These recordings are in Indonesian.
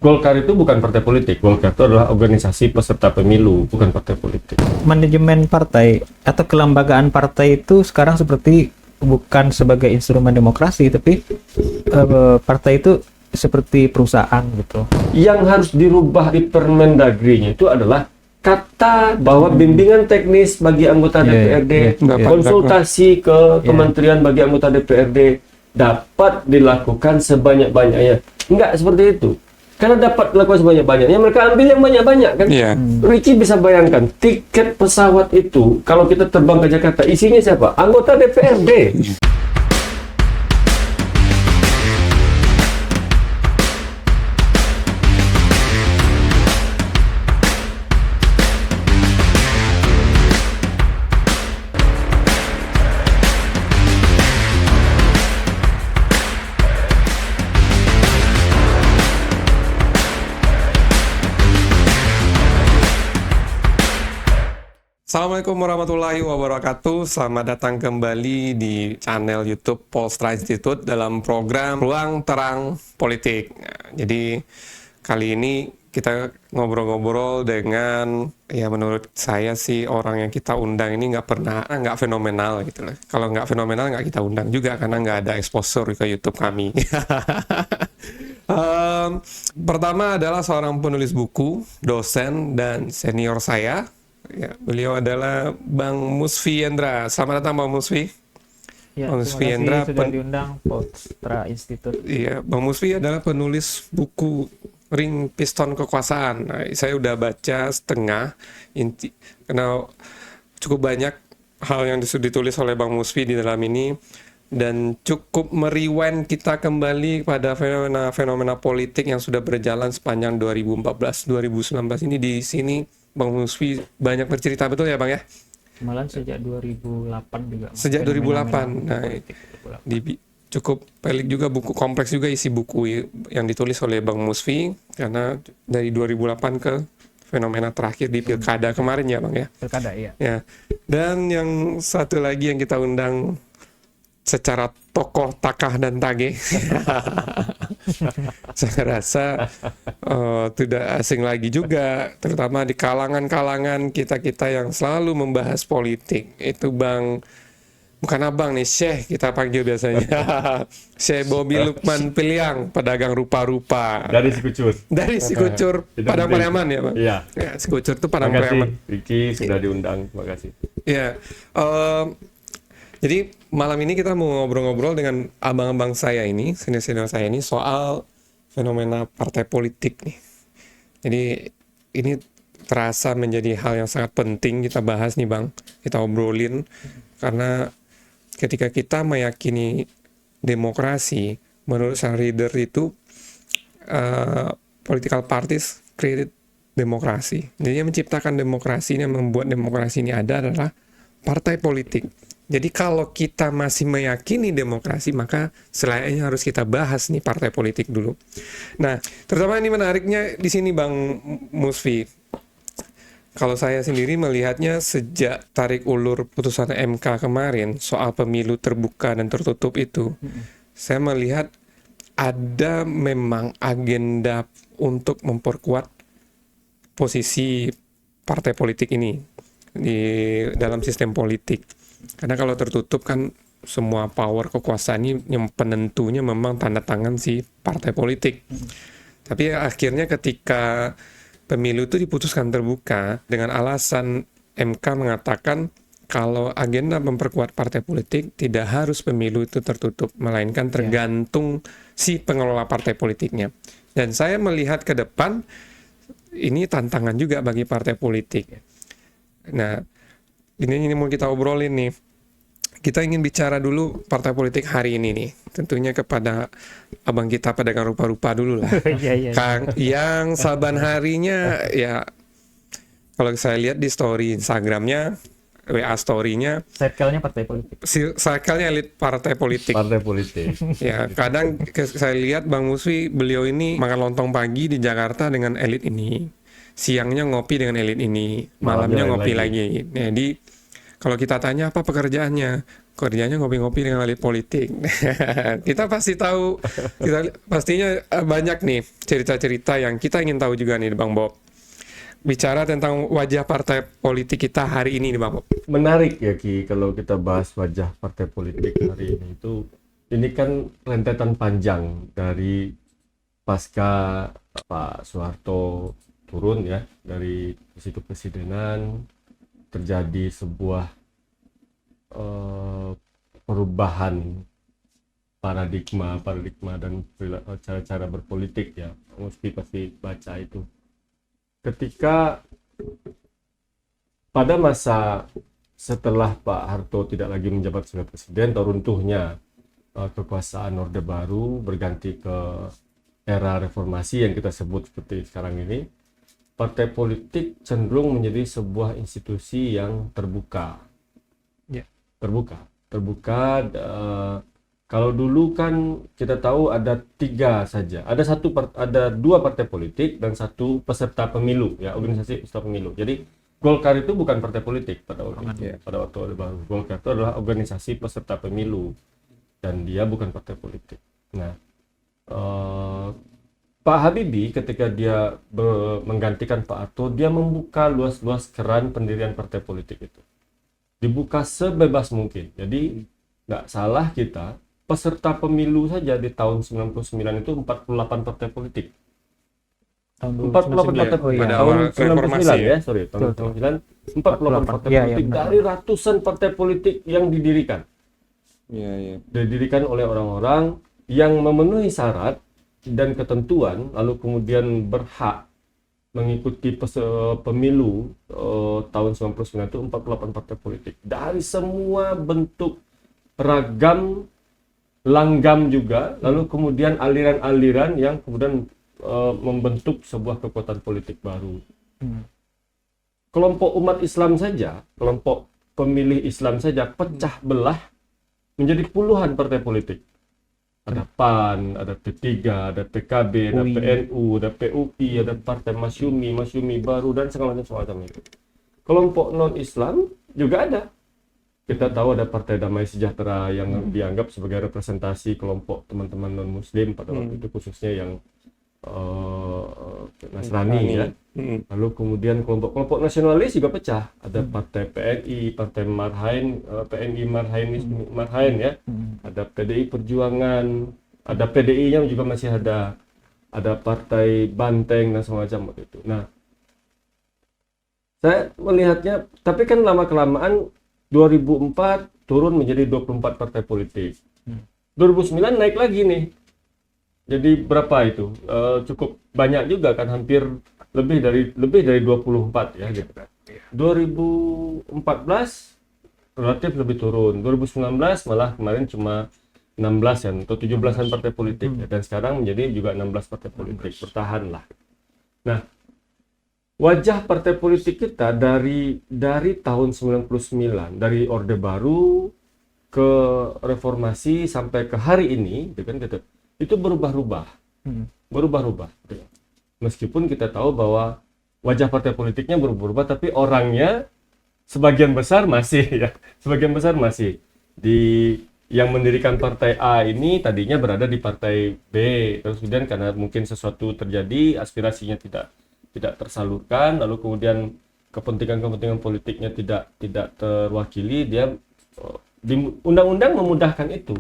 Golkar itu bukan partai politik. Golkar itu adalah organisasi peserta pemilu, bukan partai politik. Manajemen partai atau kelembagaan partai itu sekarang seperti bukan sebagai instrumen demokrasi, tapi partai itu seperti perusahaan gitu. Yang harus dirubah di Permendagri-nya itu adalah kata bahwa bimbingan teknis bagi anggota DPRD, konsultasi ke kementerian bagi anggota DPRD dapat dilakukan sebanyak-banyaknya. Enggak seperti itu. Karena dapat dilakukan sebanyak-banyaknya, mereka ambil yang banyak-banyak kan. Ricky bisa bayangkan, tiket pesawat itu, kalau kita terbang ke Jakarta, isinya siapa? Anggota DPRD. Assalamualaikum warahmatullahi wabarakatuh. Selamat datang kembali di channel YouTube Polstra Institute dalam program Ruang Terang Politik. Nah, jadi kali ini kita ngobrol-ngobrol dengan, ya menurut saya sih orang yang kita undang ini nggak fenomenal gitu loh. Kalau nggak fenomenal nggak kita undang juga karena nggak ada exposure ke YouTube kami. Pertama adalah seorang penulis buku, dosen dan senior saya. Ya, beliau adalah Bang Musfi Yendra. Selamat datang Bang Musfi. Ya, Bang Musfi Yendra sudah diundang Polstra Institute. Iya, Bang Musfi adalah penulis buku Ring Piston Kekuasaan. Nah, saya udah baca setengah inti karena cukup banyak hal yang ditulis oleh Bang Musfi di dalam ini dan cukup merewind kita kembali pada fenomena politik yang sudah berjalan sepanjang 2014-2019 ini. Di sini Bang Musfi banyak bercerita, betul ya Bang ya? Malah sejak 2008 juga. Sejak 2008. Nah, cukup pelik juga, buku kompleks juga isi buku yang ditulis oleh Bang Musfi karena dari 2008 ke fenomena terakhir di Pilkada kemarin ya Bang ya? Pilkada, iya. Ya. Dan yang satu lagi yang kita undang secara tokoh, takah, dan tage. Saya rasa tidak asing lagi juga, terutama di kalangan-kalangan kita-kita yang selalu membahas politik. Itu Bang, bukan abang nih, Syekh kita panggil biasanya. Syekh Bobi Lukman Piliang, pedagang rupa-rupa. Dari Sikucur. Dari Sikucur, Padang Pariaman ya Bang? Iya. Ya, Sikucur itu Padang Pariaman. Ricky sudah diundang, terima kasih. Ya, jadi malam ini kita mau ngobrol-ngobrol dengan abang-abang saya ini, senior-senior saya ini soal fenomena partai politik nih. Jadi ini terasa menjadi hal yang sangat penting kita bahas nih Bang, kita obrolin. Karena ketika kita meyakini demokrasi, menurut sang reader itu political parties created demokrasi. Jadi yang menciptakan demokrasi, yang membuat demokrasi ini ada adalah partai politik. Jadi kalau kita masih meyakini demokrasi, maka selayaknya harus kita bahas nih partai politik dulu. Nah, terutama ini menariknya di sini Bang Musfi. Kalau saya sendiri melihatnya sejak tarik ulur putusan MK kemarin soal pemilu terbuka dan tertutup itu, saya melihat ada memang agenda untuk memperkuat posisi partai politik ini di dalam sistem politik. Karena kalau tertutup kan semua power kekuasaan ini yang penentunya memang tanda tangan si partai politik. Tapi akhirnya ketika pemilu itu diputuskan terbuka dengan alasan MK mengatakan kalau agenda memperkuat partai politik tidak harus pemilu itu tertutup, melainkan tergantung si pengelola partai politiknya. Dan saya melihat ke depan ini tantangan juga bagi partai politik. Nah, ini mau kita obrolin nih. Kita ingin bicara dulu partai politik hari ini nih. Tentunya kepada abang kita pedagang rupa-rupa dulu lah. Kang, yang saban harinya ya kalau saya lihat di story Instagramnya, WA story-nya, Circle-nya partai politik. Circle-nya elit partai politik. Partai politik. Ya, kadang saya lihat Bang Musfi, beliau ini makan lontong pagi di Jakarta dengan elit ini. Siangnya ngopi dengan elit ini, malamnya ngopi lagi. Jadi kalau kita tanya apa pekerjaannya, kerjanya ngopi-ngopi dengan elit politik. Kita pasti tahu, pastinya banyak nih cerita-cerita yang kita ingin tahu juga nih Bang Bob. Bicara tentang wajah partai politik kita hari ini nih Bang Bob. Menarik ya Ki, kalau kita bahas wajah partai politik hari ini itu, ini kan rentetan panjang dari pasca Pak Soeharto turun ya dari kursi kepresidenan, terjadi sebuah perubahan paradigma dan cara-cara berpolitik ya. Pasti baca itu. Ketika pada masa setelah Pak Harto tidak lagi menjabat sebagai presiden, runtuhnya kekuasaan Orde Baru berganti ke era reformasi yang kita sebut seperti sekarang ini, partai politik cenderung menjadi sebuah institusi yang terbuka. Terbuka. Kalau dulu kan kita tahu ada 3 saja. Ada 2 partai politik dan 1 peserta pemilu, ya, organisasi peserta pemilu. Jadi Golkar itu bukan partai politik pada waktu itu, pada waktu Orde Baru. Golkar itu adalah organisasi peserta pemilu dan dia bukan partai politik. Nah, Pak Habibie ketika dia menggantikan Pak Harto, dia membuka luas-luas keran pendirian partai politik itu. Dibuka sebebas mungkin. Jadi nggak salah kita, peserta pemilu saja di tahun 99 itu 48 partai politik. Tahun 48 partai politik. Pada Tahun awal reformasi 99 ya, sorry. Tahun 99, 48 partai politik dari ratusan partai politik yang didirikan. Didirikan oleh orang-orang yang memenuhi syarat dan ketentuan, lalu kemudian berhak mengikuti pemilu tahun 99 itu 48 partai politik dari semua bentuk ragam, langgam juga, lalu kemudian aliran-aliran yang kemudian membentuk sebuah kekuatan politik baru. Kelompok umat Islam saja, kelompok pemilih Islam saja pecah belah menjadi puluhan partai politik. Ada PAN, ada P3, ada PKB, ada PNU, ada PUI, ada Partai Masyumi baru, dan segala macam itu. Kelompok non-Islam juga ada. Kita tahu ada Partai Damai Sejahtera yang dianggap sebagai representasi kelompok teman-teman non-Muslim pada waktu itu, khususnya yang Nasrani ya. Lalu kemudian kelompok-kelompok nasionalis juga pecah. Ada Partai PNI, Partai Marhain, PNI Marhain ya. Ada PDI Perjuangan, ada PDI-nya juga masih ada. Ada Partai Banteng dan semacam itu. Nah, saya melihatnya, tapi kan lama-kelamaan 2004 turun menjadi 24 partai politik. 2009 naik lagi nih. Jadi berapa itu? Cukup banyak juga kan, hampir lebih dari 24 ya gitu kan. 2014 relatif lebih turun. 2019 malah kemarin cuma 16 ya, atau 17-an partai politik ya. Dan sekarang menjadi juga 16 partai politik, bertahan lah. Nah, wajah partai politik kita dari tahun 99, dari Orde Baru ke reformasi sampai ke hari ini, gitu kan, itu berubah-ubah. Meskipun kita tahu bahwa wajah partai politiknya berubah-ubah, tapi orangnya sebagian besar masih yang mendirikan partai A ini tadinya berada di partai B, terus kemudian karena mungkin sesuatu terjadi, aspirasinya tidak tersalurkan, lalu kemudian kepentingan politiknya tidak terwakili, dia di undang-undang memudahkan itu.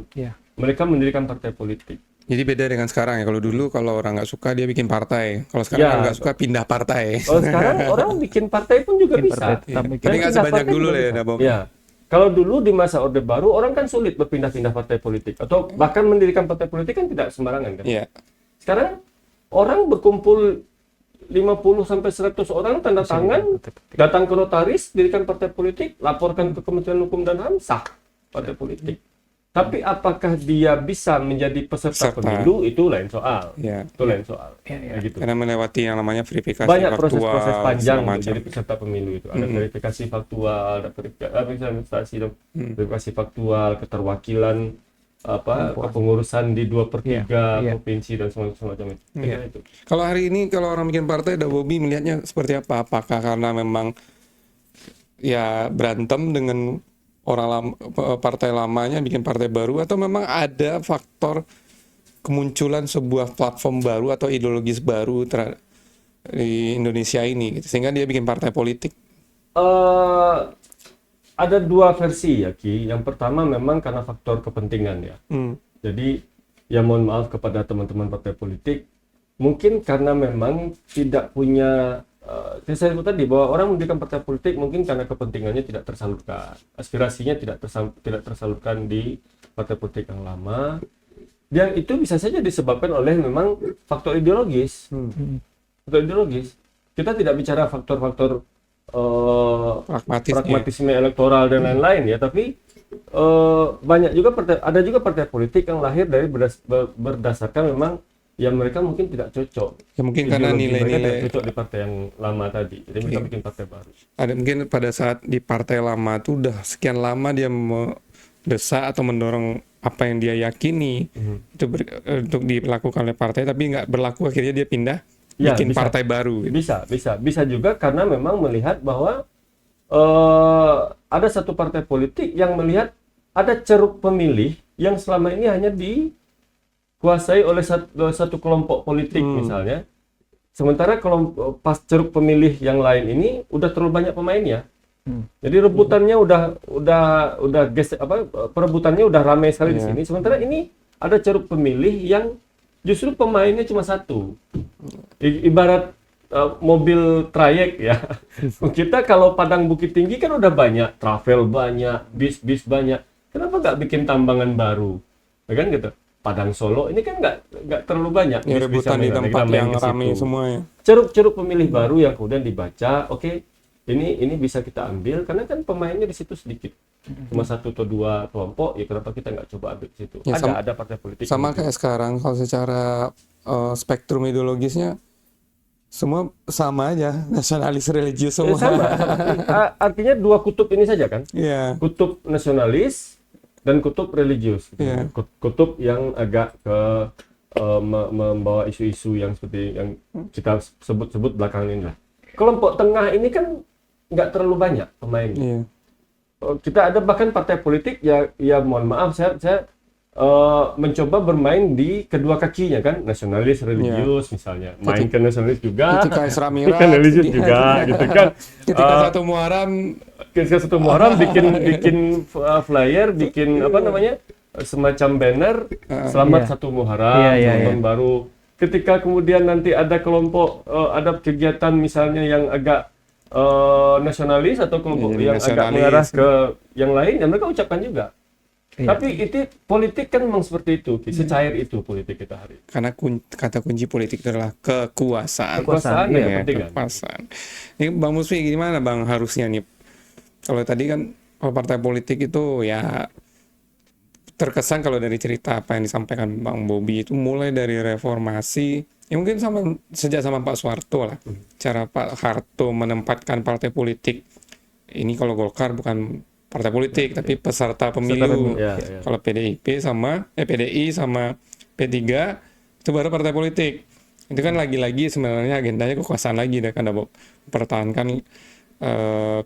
Mereka mendirikan partai politik. Jadi beda dengan sekarang ya. Kalau dulu kalau orang nggak suka dia bikin partai. Kalau sekarang nggak suka pindah partai. Kalau sekarang orang bikin partai pun juga bisa. Tapi nggak sebanyak dulu lah ya, Bob. Ya. Kalau dulu di masa Orde Baru orang kan sulit berpindah-pindah partai politik atau bahkan mendirikan partai politik kan tidak sembarangan kan. Sekarang orang berkumpul 50 sampai 100 orang tanda tangan, datang ke notaris, dirikan partai politik, laporkan ke Kementerian Hukum dan HAM, sah partai politik. Tapi apakah dia bisa menjadi peserta pemilu, itu lain soal. Itu lain soal. Gitu. Karena melewati yang namanya verifikasi banyak faktual. Banyak proses panjang menjadi peserta pemilu itu. Ada verifikasi faktual, ada verifikasi faktual, keterwakilan kepengurusan di 2/3 provinsi dan semacam itu. Kalau hari ini kalau orang bikin partai, Bobi melihatnya seperti apa? Apakah karena memang ya berantem dengan orang lama, partai lamanya bikin partai baru, atau memang ada faktor kemunculan sebuah platform baru atau ideologis baru di Indonesia ini gitu, sehingga dia bikin partai politik? Ada dua versi ya Ki. Yang pertama memang karena faktor kepentingan ya. Jadi ya mohon maaf kepada teman-teman partai politik, mungkin karena memang tidak punya saya sebut tadi bahwa orang mendirikan partai politik mungkin karena kepentingannya tidak tersalurkan, aspirasinya tidak tersalurkan di partai politik yang lama. Yang itu bisa saja disebabkan oleh memang faktor ideologis. Faktor ideologis. Kita tidak bicara faktor-faktor pragmatisme elektoral dan lain-lain ya, tapi banyak juga ada juga partai politik yang lahir dari berdasarkan memang ya mereka mungkin tidak cocok. Ya mungkin karena nilai-nilai tidak cocok di partai yang lama tadi. Jadi mereka bikin partai baru. Ada mungkin pada saat di partai lama tuh udah sekian lama dia mendesak atau mendorong apa yang dia yakini itu untuk dilakukan oleh partai, tapi nggak berlaku, akhirnya dia pindah bikin partai baru. Bisa juga karena memang melihat bahwa ada satu partai politik yang melihat ada ceruk pemilih yang selama ini hanya dikuasai oleh satu kelompok politik misalnya, sementara pas ceruk pemilih yang lain ini udah terlalu banyak pemainnya. Jadi rebutannya perebutannya udah ramai sekali di sini. Sementara ini ada ceruk pemilih yang justru pemainnya cuma satu. Ibarat mobil trayek ya. Kita kalau Padang Bukit Tinggi kan udah banyak, travel banyak, bis banyak. Kenapa nggak bikin tambangan baru? Ya kan gitu. Padang Solo ini kan nggak terlalu banyak. Ya, rebutan di tempat yang ramai semua ya. Ceruk-ceruk pemilih baru yang kemudian dibaca, oke, ini bisa kita ambil karena kan pemainnya di situ sedikit, cuma satu atau dua kelompok, ya kenapa kita nggak coba ambil di situ? Ya, ada partai politik sama kayak sekarang kalau secara spektrum ideologisnya semua sama aja, nasionalis religius semua. Sama. Artinya dua kutub ini saja kan? Kutub nasionalis dan kutub religius. Kutub yang agak membawa isu-isu yang seperti yang kita sebut belakangan ini lah. Kelompok tengah ini kan nggak terlalu banyak pemainnya. Kita ada bahkan partai politik ya mohon maaf saya mencoba bermain di kedua kakinya kan, nasionalis religius misalnya, main ke nasionalis juga, ketika Isra Mi'raj religius juga gitu kan. Ketika satu Muharram bikin flyer, bikin apa namanya semacam banner selamat satu Muharram, tahun baru. Ketika kemudian nanti ada kelompok ada kegiatan misalnya yang agak nasionalis atau kelompok yang agak mengarah ke yang lain, ya mereka ucapkan juga. Tapi itu politik kan memang seperti itu, secair itu politik kita hari ini. Karena kata kunci politik itu adalah kekuasaan. Kekuasaan ya, kekuasaan. Ini Bang Musfi gimana Bang harusnya nih? Kalau tadi kan partai politik itu ya terkesan kalau dari cerita apa yang disampaikan Bang Bobi itu mulai dari reformasi, ya mungkin sejak sama Pak Soeharto lah, cara Pak Harto menempatkan partai politik ini, kalau Golkar bukan partai politik tapi peserta pemilu. Kalau PDI sama P3 itu baru partai politik. Itu kan lagi-lagi sebenarnya agendanya kekuasaan lagi, kan mempertahankan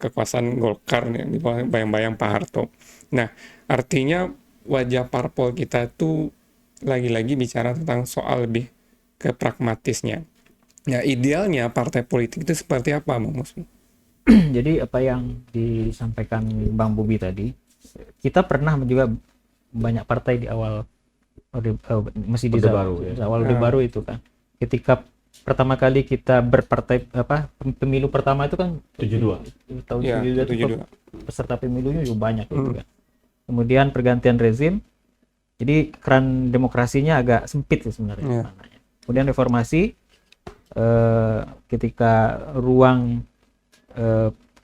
kekuasaan Golkar di bayang-bayang Pak Harto. Nah, artinya wajah parpol kita tuh lagi-lagi bicara tentang soal lebih ke pragmatisnya. Ya, idealnya partai politik itu seperti apa, Bang Musfi? Jadi apa yang disampaikan Bang Bobi tadi, kita pernah juga banyak partai di awal masih di awal Orde Baru itu kan. Ketika pertama kali kita berpartai pemilu pertama itu kan 72 tahun 72 peserta pemilunya juga banyak gitu kan. Kemudian pergantian rezim, jadi keran demokrasinya agak sempit sebenarnya. Kemudian reformasi, ketika ruang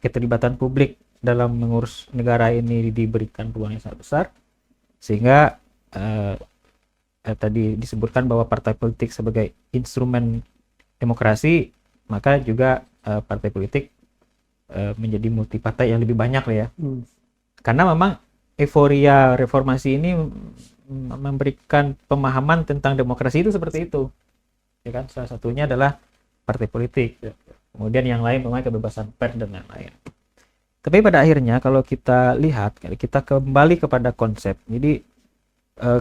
keterlibatan publik dalam mengurus negara ini diberikan ruang yang sangat besar, sehingga tadi disebutkan bahwa partai politik sebagai instrumen demokrasi, maka juga partai politik menjadi multipartai yang lebih banyak lah ya. Karena memang euforia reformasi ini memberikan pemahaman tentang demokrasi itu seperti itu, ya kan? Salah satunya adalah partai politik. Kemudian yang lain memang kebebasan pers dan lain-lain. Tapi pada akhirnya kalau kita lihat, kita kembali kepada konsep. Jadi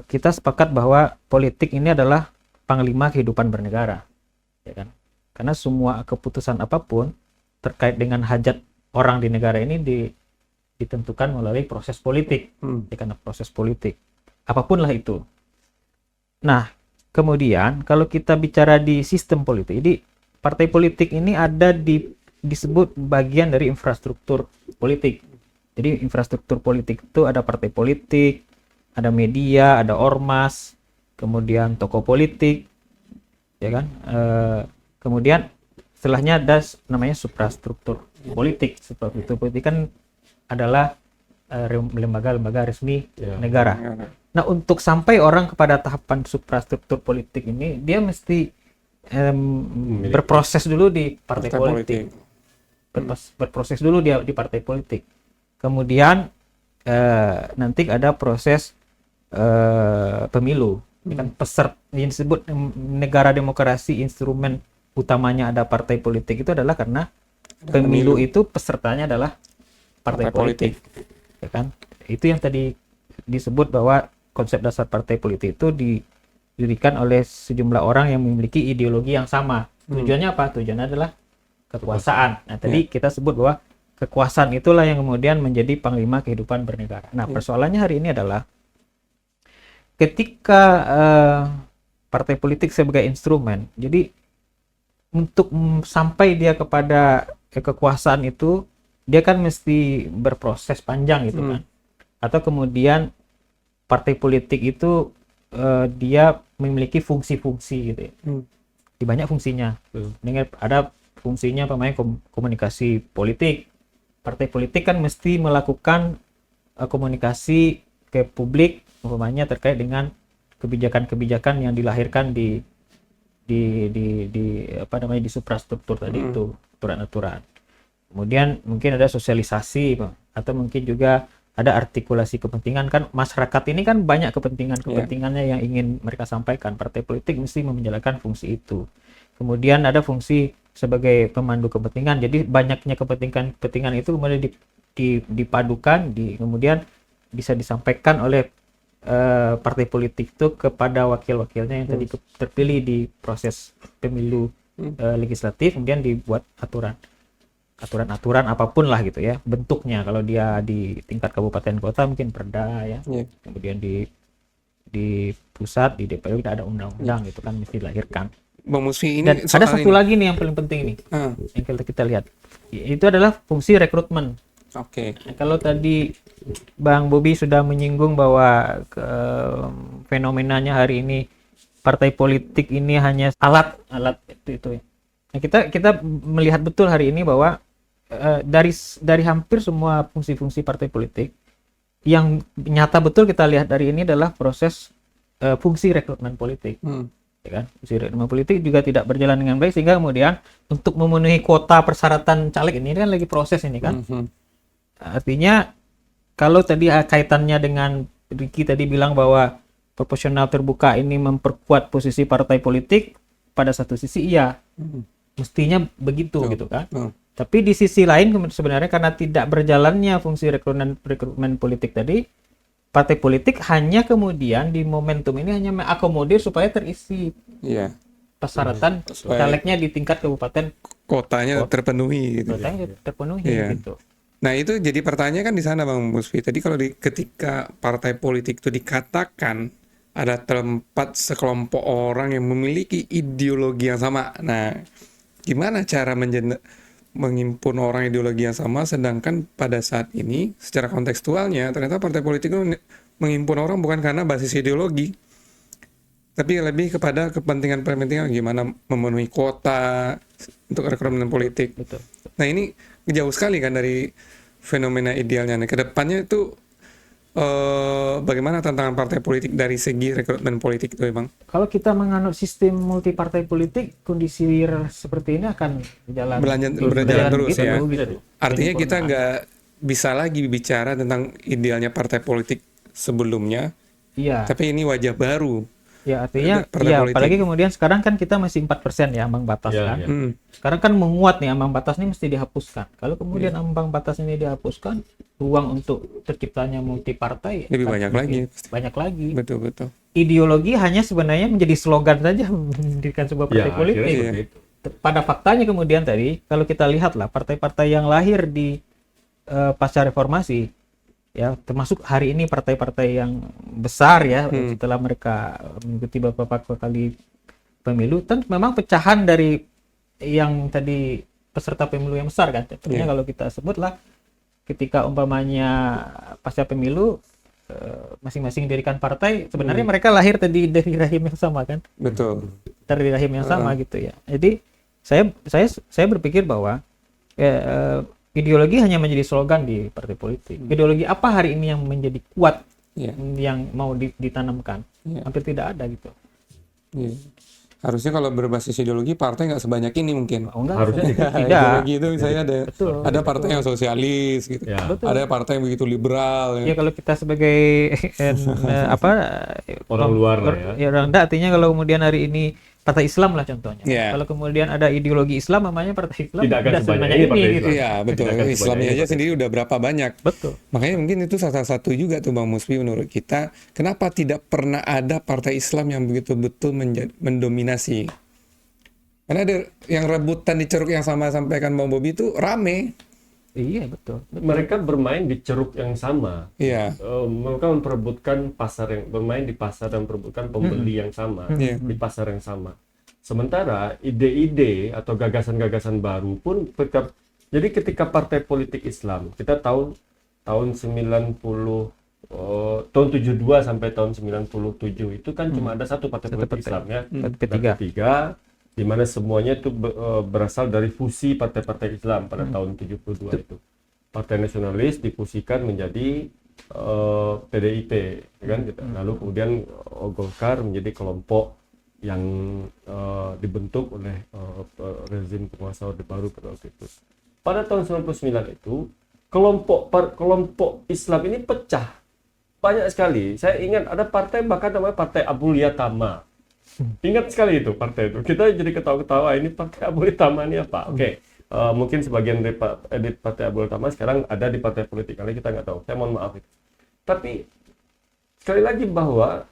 kita sepakat bahwa politik ini adalah panglima kehidupan bernegara, ya kan? Karena semua keputusan apapun terkait dengan hajat orang di negara ini ditentukan melalui proses politik, ya kan? Proses politik, apapun lah itu. Nah, kemudian kalau kita bicara di sistem politik, jadi partai politik ini ada disebut bagian dari infrastruktur politik. Jadi infrastruktur politik itu ada partai politik, ada media, ada ormas, kemudian tokoh politik, ya kan? Kemudian setelahnya ada namanya suprastruktur politik. Suprastruktur politik kan adalah lembaga-lembaga resmi negara. Nah, untuk sampai orang kepada tahapan suprastruktur politik ini, dia mesti berproses dulu di partai politik. Berproses dulu dia di partai politik. Kemudian nanti ada proses pemilu. Kan yang disebut negara demokrasi, instrumen utamanya ada partai politik itu adalah karena pemilu itu pesertanya adalah partai politik. Ya kan? Itu yang tadi disebut bahwa konsep dasar partai politik itu didirikan oleh sejumlah orang yang memiliki ideologi yang sama. Tujuannya apa? Tujuannya adalah kekuasaan. Nah, tadi kita sebut bahwa kekuasaan itulah yang kemudian menjadi panglima kehidupan bernegara. Nah, persoalannya hari ini adalah ketika partai politik sebagai instrumen, jadi untuk sampai dia kepada kekuasaan itu, dia kan mesti berproses panjang gitu kan. Atau kemudian partai politik itu dia memiliki fungsi-fungsi gitu ya. Di banyak fungsinya. Dengan ada fungsinya pemain komunikasi politik. Partai politik kan mesti melakukan komunikasi ke publik, umpamanya terkait dengan kebijakan-kebijakan yang dilahirkan di suprastruktur tadi itu, aturan-aturan. Kemudian mungkin ada sosialisasi, atau mungkin juga ada artikulasi kepentingan. Kan masyarakat ini kan banyak kepentingannya yang ingin mereka sampaikan. Partai politik mesti menjalankan fungsi itu. Kemudian ada fungsi sebagai pemandu kepentingan. Jadi banyaknya kepentingan itu kemudian dipadukan, kemudian bisa disampaikan oleh partai politik itu kepada wakil-wakilnya yang tadi terpilih di proses pemilu legislatif, kemudian dibuat aturan-aturan apapun lah gitu ya bentuknya. Kalau dia di tingkat kabupaten kota mungkin perda ya, kemudian di pusat di DPR kita ada undang-undang gitu kan mesti dilahirkan. Bang Musfi, ini dan ada satu lagi nih yang paling penting nih yang kita lihat, itu adalah fungsi rekrutmen. Kalau tadi Bang Bobi sudah menyinggung bahwa fenomenanya hari ini partai politik ini hanya alat itu ya. Nah, kita melihat betul hari ini bahwa dari hampir semua fungsi-fungsi partai politik yang nyata betul kita lihat dari ini adalah proses fungsi rekrutmen politik. Ya kan? Fungsi rekrutmen politik juga tidak berjalan dengan baik, sehingga kemudian untuk memenuhi kuota persyaratan caleg ini kan lagi proses ini kan. Artinya kalau tadi kaitannya dengan Ricky tadi bilang bahwa proporsional terbuka ini memperkuat posisi partai politik, pada satu sisi iya, mestinya begitu gitu kan. Tapi di sisi lain sebenarnya karena tidak berjalannya fungsi rekrutmen politik tadi, partai politik hanya kemudian di momentum ini hanya mengakomodir supaya terisi persyaratan calegnya di tingkat kabupaten kotanya terpenuhi gitu. Gitu. Nah, itu jadi pertanyaan kan di sana Bang Musfi. Tadi kalau ketika partai politik itu dikatakan ada tempat sekelompok orang yang memiliki ideologi yang sama. Nah, gimana cara menghimpun orang ideologi yang sama, sedangkan pada saat ini secara kontekstualnya ternyata partai politik itu menghimpun orang bukan karena basis ideologi, tapi lebih kepada kepentingan gimana memenuhi kuota untuk rekrutmen politik. Betul. Nah, ini jauh sekali kan dari fenomena idealnya. Nah, kedepannya itu bagaimana tantangan partai politik dari segi rekrutmen politik itu, Bang? Kalau kita menganut sistem multi partai politik, kondisi seperti ini akan berjalan terus gitu, ya. Gitu. Artinya kita nggak bisa lagi bicara tentang idealnya partai politik sebelumnya. Iya. Tapi ini wajah baru. Ya artinya, partai politik. apalagi kemudian sekarang kan kita masih 4% ya ambang batas Ya, kan. ya. Sekarang kan menguat nih ambang batas ini mesti dihapuskan. Kalau kemudian ambang batas ini dihapuskan, ruang untuk terciptanya multi partai Lebih akan banyak semakin lagi. Banyak lagi. Betul. Ideologi hanya sebenarnya menjadi slogan saja mendirikan sebuah partai Ya, politik. akhirnya seperti itu. Pada faktanya kemudian tadi kalau kita lihatlah partai-partai yang lahir di pasca reformasi, ya termasuk hari ini partai-partai yang besar ya setelah mereka mengikuti beberapa kali pemilu, kan memang pecahan dari yang tadi peserta pemilu yang besar kan. Contohnya kalau kita sebutlah ketika umpamanya pasca pemilu masing-masing dirikan partai, sebenarnya mereka lahir tadi dari rahim yang sama kan, Betul. dari rahim yang sama gitu ya. Jadi saya berpikir bahwa ideologi hanya menjadi slogan di partai politik. Ideologi apa hari ini yang menjadi kuat yang mau ditanamkan? Hampir tidak ada gitu. Iya. Harusnya kalau berbasis ideologi partai nggak sebanyak ini mungkin. Harusnya tidak. Ideologi itu misalnya Betul. ada partai yang sosialis gitu. Ya. Ada partai yang begitu liberal. Ya kalau kita sebagai Orang luar lah ya. Ya orang enggak, artinya kalau kemudian hari ini partai Islam lah contohnya. Ya. Kalau kemudian ada ideologi Islam, namanya partai Islam Tidak akan sebanyak sebanyak ini ini partai gitu. Iya betul. Tidak akan Islamnya sebanyak aja ini. sendiri udah berapa banyak. Betul. Makanya mungkin itu salah satu juga tuh Bang Musfi menurut kita, kenapa tidak pernah ada partai Islam yang begitu-betul mendominasi. Karena ada yang rebutan di ceruk yang sama sampaikan Bang Bobi itu rame. Iya betul. Mereka bermain di ceruk yang sama. Iya. Mereka memperebutkan pasar yang bermain di pasar dan memperebutkan pembeli yang sama di pasar yang sama. Sementara ide-ide atau gagasan-gagasan baru pun tetap. Jadi ketika partai politik Islam, kita tahu tahun 90 tahun 72 sampai tahun 97 itu kan cuma ada satu partai politik Islam ya. P3. Di mana semuanya itu berasal dari fusi partai-partai Islam pada tahun 72 itu. Partai Nasionalis difusikan menjadi PDIP, kan? Lalu kemudian Golkar menjadi kelompok yang dibentuk oleh rezim penguasa Orde Baru pada waktu itu. Pada tahun 99 itu kelompok Islam ini pecah banyak sekali. Saya ingat ada partai bahkan namanya Partai Abul Yatama. Ingat sekali itu partai itu. Kita jadi ketawa-ketawa, ini Partai Abul Yatama ini apa? Oke. Mungkin sebagian dari edit Partai Abul Yatama sekarang ada di partai politik lain, kita nggak tahu. Saya mohon maaf itu. Tapi sekali lagi bahwa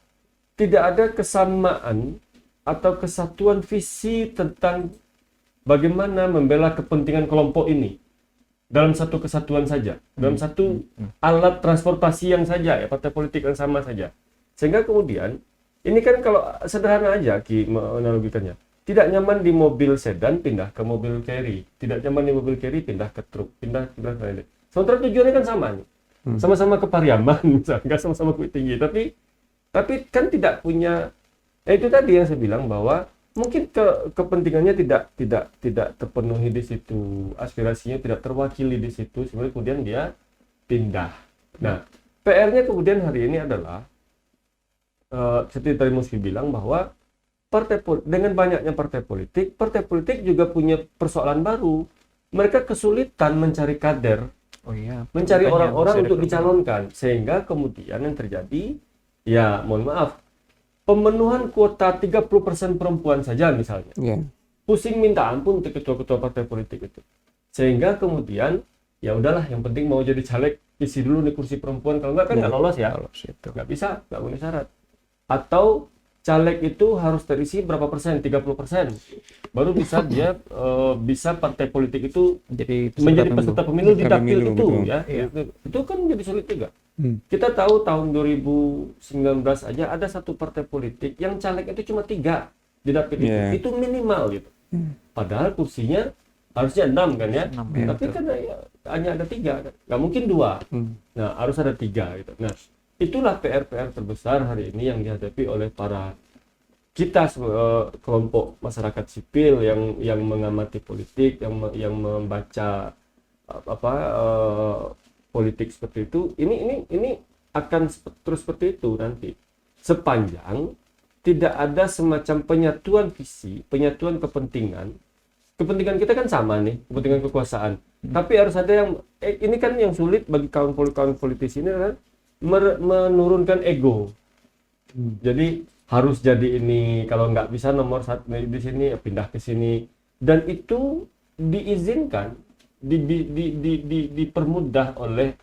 tidak ada kesamaan atau kesatuan visi tentang bagaimana membela kepentingan kelompok ini dalam satu kesatuan saja, dalam satu alat transportasi yang saja, ya partai politik yang sama saja. Sehingga kemudian ini kan kalau sederhana aja menanalogikannya, tidak nyaman di mobil sedan pindah ke mobil carry, tidak nyaman di mobil carry pindah ke truk, pindah. Sementara tujuannya kan sama nih, sama-sama ke Pariaman, misalnya, sama-sama Bukit Tinggi, tapi kan tidak punya. Itu tadi yang saya bilang bahwa mungkin kepentingannya tidak terpenuhi di situ, aspirasinya tidak terwakili di situ, sebenarnya kemudian dia pindah. Nah, PR-nya kemudian hari ini adalah seperti tadi Musfi bilang bahwa dengan banyaknya partai politik juga punya persoalan baru. Mereka kesulitan mencari kader, mencari orang-orang untuk dicalonkan, sehingga kemudian yang terjadi, ya mohon maaf, pemenuhan kuota 30% perempuan saja misalnya. Pusing minta ampun untuk ketua-ketua partai politik itu. Sehingga kemudian ya udahlah, yang penting mau jadi caleg isi dulu nih kursi perempuan, kalau enggak kan nggak lolos ya. Nggak bisa, nggak boleh syarat. Atau caleg itu harus terisi berapa persen, 30%. Baru bisa dia bisa partai politik itu menjadi peserta pemilu di dapil itu betul. Ya. Itu kan jadi sulit juga. Kita tahu tahun 2019 aja ada satu partai politik yang caleg itu cuma 3 di dapil itu minimal gitu. Padahal kursinya harusnya 6 kan ya. Tapi kan hanya ada 3 kan. Nggak mungkin 2. Nah, harus ada 3 gitu. Nah, itulah PR terbesar hari ini yang dihadapi oleh kita kelompok masyarakat sipil yang mengamati politik, yang membaca politik seperti itu. Ini akan terus seperti itu nanti, sepanjang tidak ada semacam penyatuan visi, penyatuan kepentingan kita kan sama nih, kepentingan kekuasaan, tapi harus ada yang ini kan yang sulit bagi kawan politisi ini kan menurunkan ego. Jadi harus jadi ini, kalau nggak bisa nomor satu di sini pindah ke sini, dan itu diizinkan, dipermudah oleh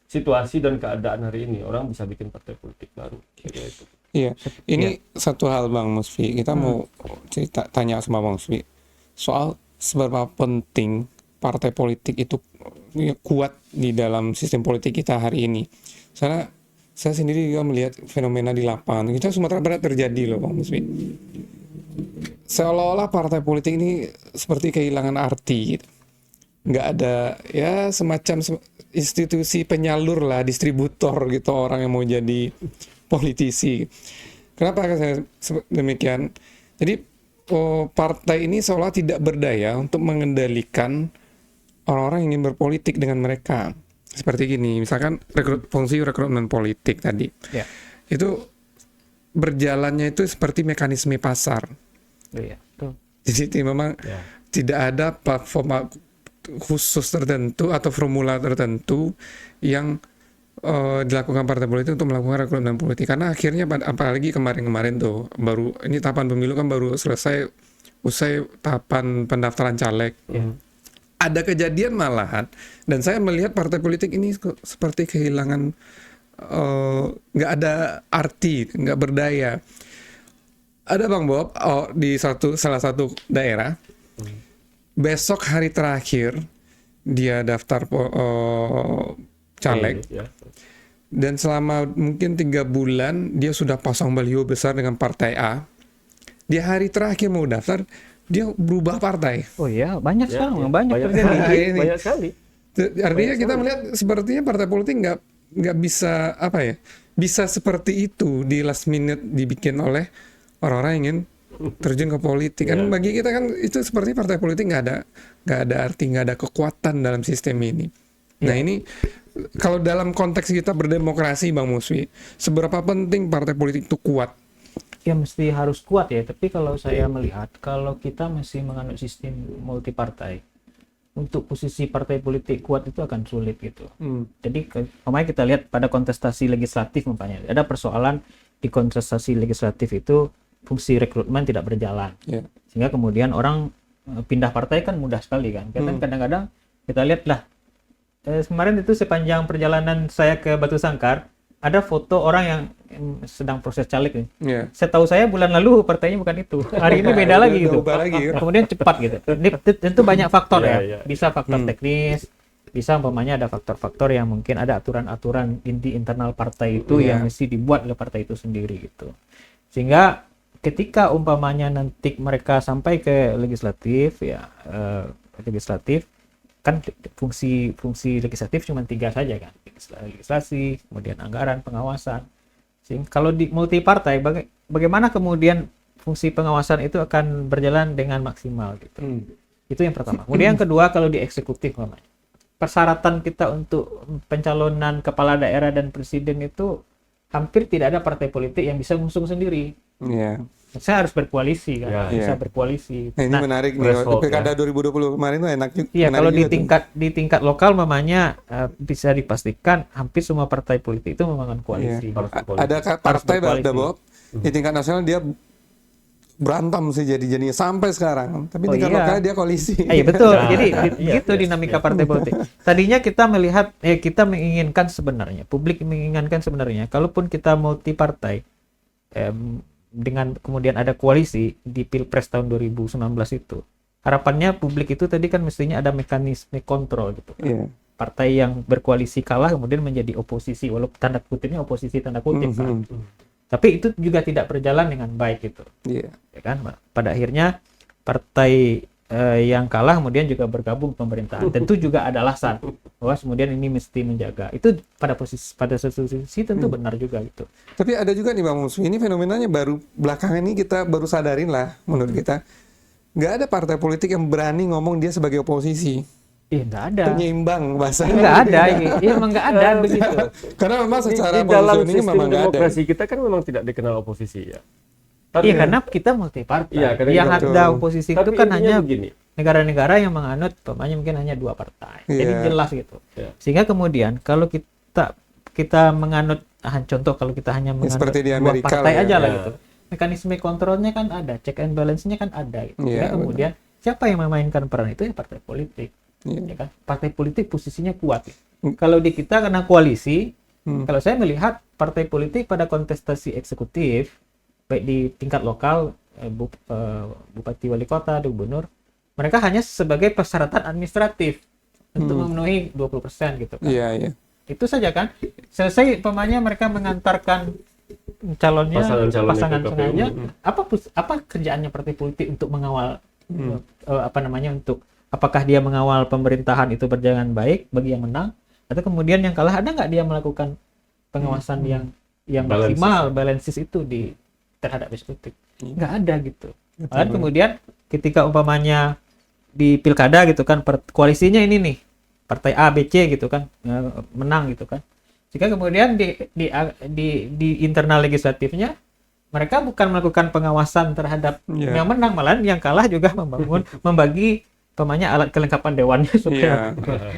situasi dan keadaan hari ini. Orang bisa bikin partai politik baru kayak gitu. Iya, ini satu hal Bang Musfi, kita mau tanya sama Bang Musfi soal seberapa penting partai politik itu kuat di dalam sistem politik kita hari ini. Karena saya sendiri juga melihat fenomena di lapangan. Kita Sumatera Barat terjadi loh Bang Musfi. Seolah-olah partai politik ini seperti kehilangan arti gitu. Nggak ada ya semacam institusi penyalur lah, distributor gitu orang yang mau jadi politisi. Kenapa saya demikian? Jadi partai ini seolah tidak berdaya untuk mengendalikan orang-orang yang ingin berpolitik dengan mereka. Seperti gini, misalkan fungsi rekrutmen politik tadi, itu berjalannya itu seperti mekanisme pasar. Jadi memang tidak ada platform khusus tertentu atau formula tertentu yang dilakukan partai politik untuk melakukan rekrutmen politik. Karena akhirnya apalagi kemarin-kemarin tuh baru ini tahapan pemilu kan baru selesai, usai tahapan pendaftaran caleg. Ada kejadian malahan, dan saya melihat partai politik ini seperti kehilangan, nggak ada arti, nggak berdaya. Ada Bang Bob di salah satu daerah, besok hari terakhir dia daftar caleg, dan selama mungkin 3 bulan dia sudah pasang baliho besar dengan partai A. Di hari terakhir mau daftar, dia berubah partai. Oh iya, banyak sekarang, banyak terjadi. Banyak sekali. Artinya kita melihat sepertinya partai politik nggak bisa bisa seperti itu di last minute dibikin oleh orang-orang yang ingin terjun ke politik. Kan bagi kita kan itu seperti partai politik nggak ada arti, nggak ada kekuatan dalam sistem ini. Nah ini kalau dalam konteks kita berdemokrasi Bang Musfi, seberapa penting partai politik itu kuat? Ya mesti harus kuat ya, tapi kalau saya melihat kalau kita masih menganut sistem multipartai, untuk posisi partai politik kuat itu akan sulit gitu. Jadi umpamanya kita lihat pada kontestasi legislatif umpamanya, ada persoalan di kontestasi legislatif itu fungsi rekrutmen tidak berjalan, sehingga kemudian orang pindah partai kan mudah sekali kan. Kadang-kadang kita lihat lah, kemarin itu sepanjang perjalanan saya ke Batu Sangkar, ada foto orang yang sedang proses caleg nih. Setahu saya bulan lalu partainya bukan itu. Hari ini beda lagi gitu. Kemudian cepat gitu. Ini tentu banyak faktor ya. Bisa faktor teknis, bisa umpamanya ada faktor-faktor yang mungkin ada aturan-aturan inti internal partai itu yang mesti dibuat oleh partai itu sendiri gitu. Sehingga ketika umpamanya nanti mereka sampai ke legislatif legislatif kan fungsi legislatif cuma 3 saja kan, legislasi, kemudian anggaran, pengawasan. Kalau di multipartai, bagaimana kemudian fungsi pengawasan itu akan berjalan dengan maksimal gitu. Itu yang pertama. Kemudian yang kedua, kalau di eksekutif persyaratan kita untuk pencalonan kepala daerah dan presiden itu hampir tidak ada partai politik yang bisa ngusung sendiri. Saya harus berkoalisi kan, bisa berkoalisi. Nah, ini menarik nih. Pilkada 2020 kemarin tuh enak juga. Iya, kalau di tingkat lokal mamanya bisa dipastikan hampir semua partai politik itu membangun koalisi. Ada partai Bob di tingkat nasional dia berantem sih jadinya sampai sekarang. Tapi tingkat lokal dia koalisi. Iya betul. Jadi gitu dinamika partai politik. Tadinya kita melihat kita menginginkan sebenarnya, publik menginginkan sebenarnya kalaupun kita multi partai dengan kemudian ada koalisi di Pilpres tahun 2019 itu, harapannya publik itu tadi kan mestinya ada mekanisme kontrol gitu. Partai yang berkoalisi kalah kemudian menjadi oposisi, walaupun tanda kutipnya oposisi tanda kutip kan. Tapi itu juga tidak berjalan dengan baik gitu. Ya kan? Pada akhirnya partai yang kalah kemudian juga bergabung pemerintahan. Tentu juga ada alasan bahwa kemudian ini mesti menjaga. Itu pada satu sisi tentu benar juga gitu. Tapi ada juga nih Bang Musfi, ini fenomenanya baru belakangan ini kita baru sadarin lah menurut kita. Nggak ada partai politik yang berani ngomong dia sebagai oposisi. Iya, nggak ada. Penyeimbang bahasanya. Nggak ada, iya emang nggak ada begitu. Karena memang secara di dalam positioning sistem memang nggak ada. demokrasi kita kan memang tidak dikenal oposisi ya. Iya, karena kita multi partai. Yang ada oposisi itu kan hanya negara-negara yang menganut, umpamanya mungkin hanya 2 partai. Jadi jelas gitu. Sehingga kemudian kalau kita kita menganut contoh kalau kita hanya menganut seperti di dua Amerika partai lah ya. aja lah Ya. gitu. Mekanisme kontrolnya kan ada, check and balance-nya kan ada gitu. Iya, Sehingga kemudian siapa yang memainkan peran itu ya partai politik. Iya. Ya kan? Partai politik posisinya kuat. Kalau di kita karena koalisi, kalau saya melihat partai politik pada kontestasi eksekutif baik di tingkat lokal, bupati, wali kota, gubernur, mereka hanya sebagai persyaratan administratif untuk memenuhi 20% gitu kan. Iya, iya. Itu saja kan. Selesai pemanya mereka mengantarkan calonnya, pasangan ke KPU. calonnya, apa kerjaannya partai politik untuk mengawal untuk apakah dia mengawal pemerintahan itu berjalan baik bagi yang menang, atau kemudian yang kalah ada nggak dia melakukan pengawasan yang maksimal, balances itu terhadap eksekutif? Nggak ada gitu. Dan kemudian ketika umpamanya di pilkada gitu kan, koalisinya ini nih partai A, B, C gitu kan menang gitu kan. Jika kemudian di internal legislatifnya mereka bukan melakukan pengawasan terhadap yang menang, malah yang kalah juga membagi alat kelengkapan dewannya supaya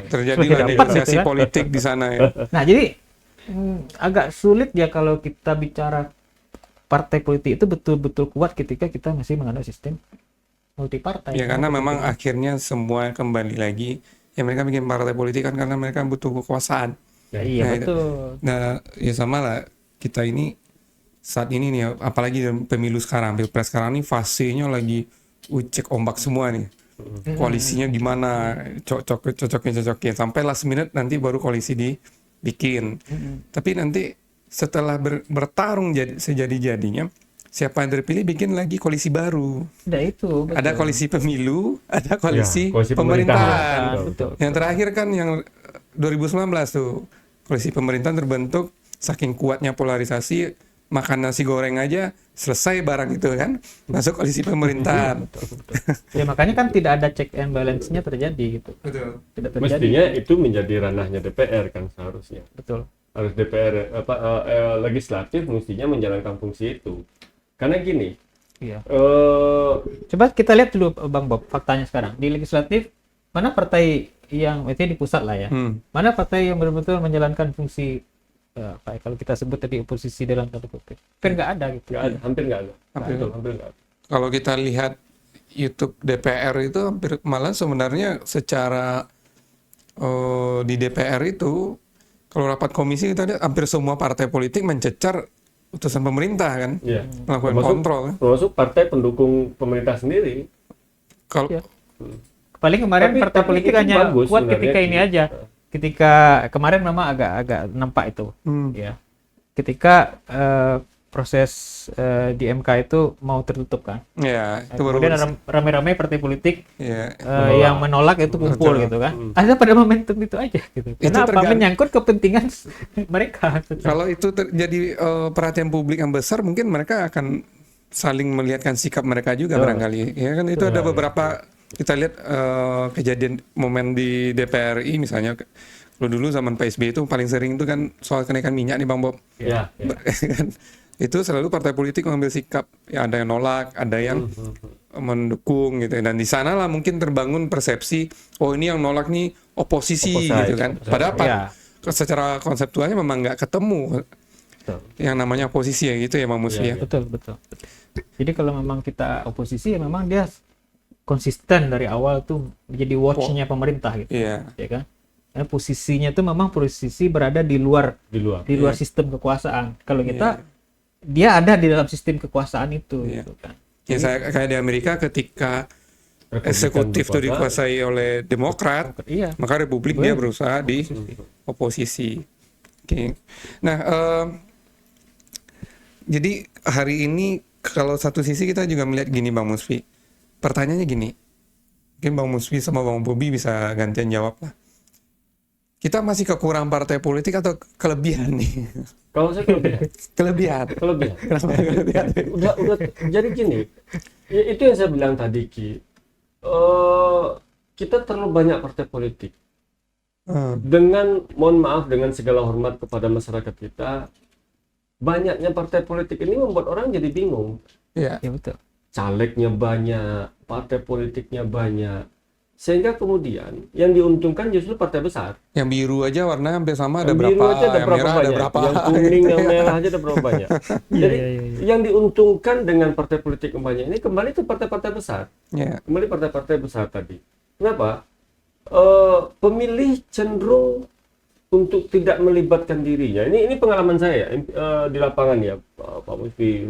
terjadi negosiasi gitu kan. politik di sana ya. Nah, jadi agak sulit ya kalau kita bicara partai politik itu betul-betul kuat ketika kita masih menganut sistem multi partai. Ya karena memang akhirnya semua kembali lagi ya, mereka bikin partai politik kan karena mereka butuh kekuasaan. Ya, iya Nah, betul. Nah, ya sama lah kita ini saat ini nih, apalagi dalam pemilu sekarang, pilpres sekarang ini fasenya lagi ucek ombak semua nih. Koalisinya gimana, cocoknya sampai last minute nanti baru koalisi dibikin. Tapi nanti setelah bertarung sejadi-jadinya, siapa yang terpilih bikin lagi koalisi baru. Nah, itu betul. Ada koalisi pemilu, ada koalisi, koalisi pemerintahan. Betul. Yang terakhir kan yang 2019 tuh, koalisi pemerintahan terbentuk, saking kuatnya polarisasi, makan nasi goreng aja selesai barang itu kan, masuk koalisi pemerintahan. Betul. Ya makanya kan tidak ada check and balance-nya terjadi gitu. Betul. Tidak terjadi. Mestinya itu menjadi ranahnya DPR kan seharusnya. Betul. Harus DPR legislatif mestinya menjalankan fungsi itu. Karena gini, Iya. Coba kita lihat dulu Bang Bob faktanya sekarang di legislatif, mana partai yang itu di pusat lah ya, mana partai yang betul-betul menjalankan fungsi kalau kita sebut tadi oposisi dalam tanda kutip, hampir nggak ada gitu. nggak ada, hampir nggak ada. Hampir nggak ada. Kalau kita lihat YouTube DPR itu hampir malah sebenarnya secara di DPR itu kalau rapat komisi kita lihat hampir semua partai politik mencecar utusan pemerintah kan, Iya. melakukan kontrol kan. Termasuk partai pendukung pemerintah sendiri. Kalau Ya. Paling kemarin partai tapi politik itu hanya bagus kuat sebenarnya. ketika ini aja. Ketika kemarin memang agak nampak itu, ya. Ketika proses di MK itu mau tertutup kan. ya itu baru Kemudian rame-rame partai politik ya. yang menolak itu kumpul gitu kan. Ada pada momentum itu aja gitu. Karena apa? Menyangkut kepentingan mereka. Kalau itu terjadi perhatian publik yang besar, mungkin mereka akan saling melihatkan sikap mereka juga barangkali. Ya kan itu ada beberapa kita lihat kejadian momen di DPRI misalnya. Kalau dulu zaman PSBY itu paling sering itu kan soal kenaikan minyak nih Bang Bob. Ya. Kan? Itu selalu partai politik mengambil sikap. Ya ada yang nolak, ada yang mendukung gitu. Dan di sana lah mungkin terbangun persepsi, oh ini yang nolak nih oposisi gitu kan. Padahal secara konseptualnya memang nggak ketemu yang namanya oposisi ya gitu ya Bang Musli ya. Betul. Jadi kalau memang kita oposisi ya memang dia konsisten dari awal tuh menjadi watch-nya pemerintah gitu. Iya. Ya kan? Karena posisinya tuh memang posisi berada di luar sistem kekuasaan. Kalau kita dia ada di dalam sistem kekuasaan itu gitu kan. Ya saya kayak di Amerika ketika eksekutif itu dikuasai oleh Demokrat, maka Republik dia berusaha di oposisi. Oke. Nah, jadi hari ini kalau satu sisi kita juga melihat gini Bang Musfi. Pertanyaannya gini. Mungkin Bang Musfi sama Bang Bobi bisa gantian jawab lah. Kita masih kekurangan partai politik atau kelebihan nih? Kalau saya kelebihan. Kenapa kelebihan? Udah jadi gini. Ya, itu yang saya bilang tadi Ki. Kita terlalu banyak partai politik. Dengan mohon maaf dengan segala hormat kepada masyarakat kita, banyaknya partai politik ini membuat orang jadi bingung. Iya. Ya betul. Calegnya banyak, partai politiknya banyak. Sehingga kemudian yang diuntungkan justru partai besar. Yang biru aja warnanya hampir sama, ada Yang berapa? biru aja ada yang berapa merah banyak. ada berapa? Yang kuning, yang merah aja ada berapa banyak. Jadi yang diuntungkan dengan partai politik yang banyak ini kembali ke partai-partai besar. Ya. Kembali partai-partai besar tadi. Kenapa? Pemilih cenderung untuk tidak melibatkan dirinya. Ini pengalaman saya di lapangan ya, Pak Lutfi.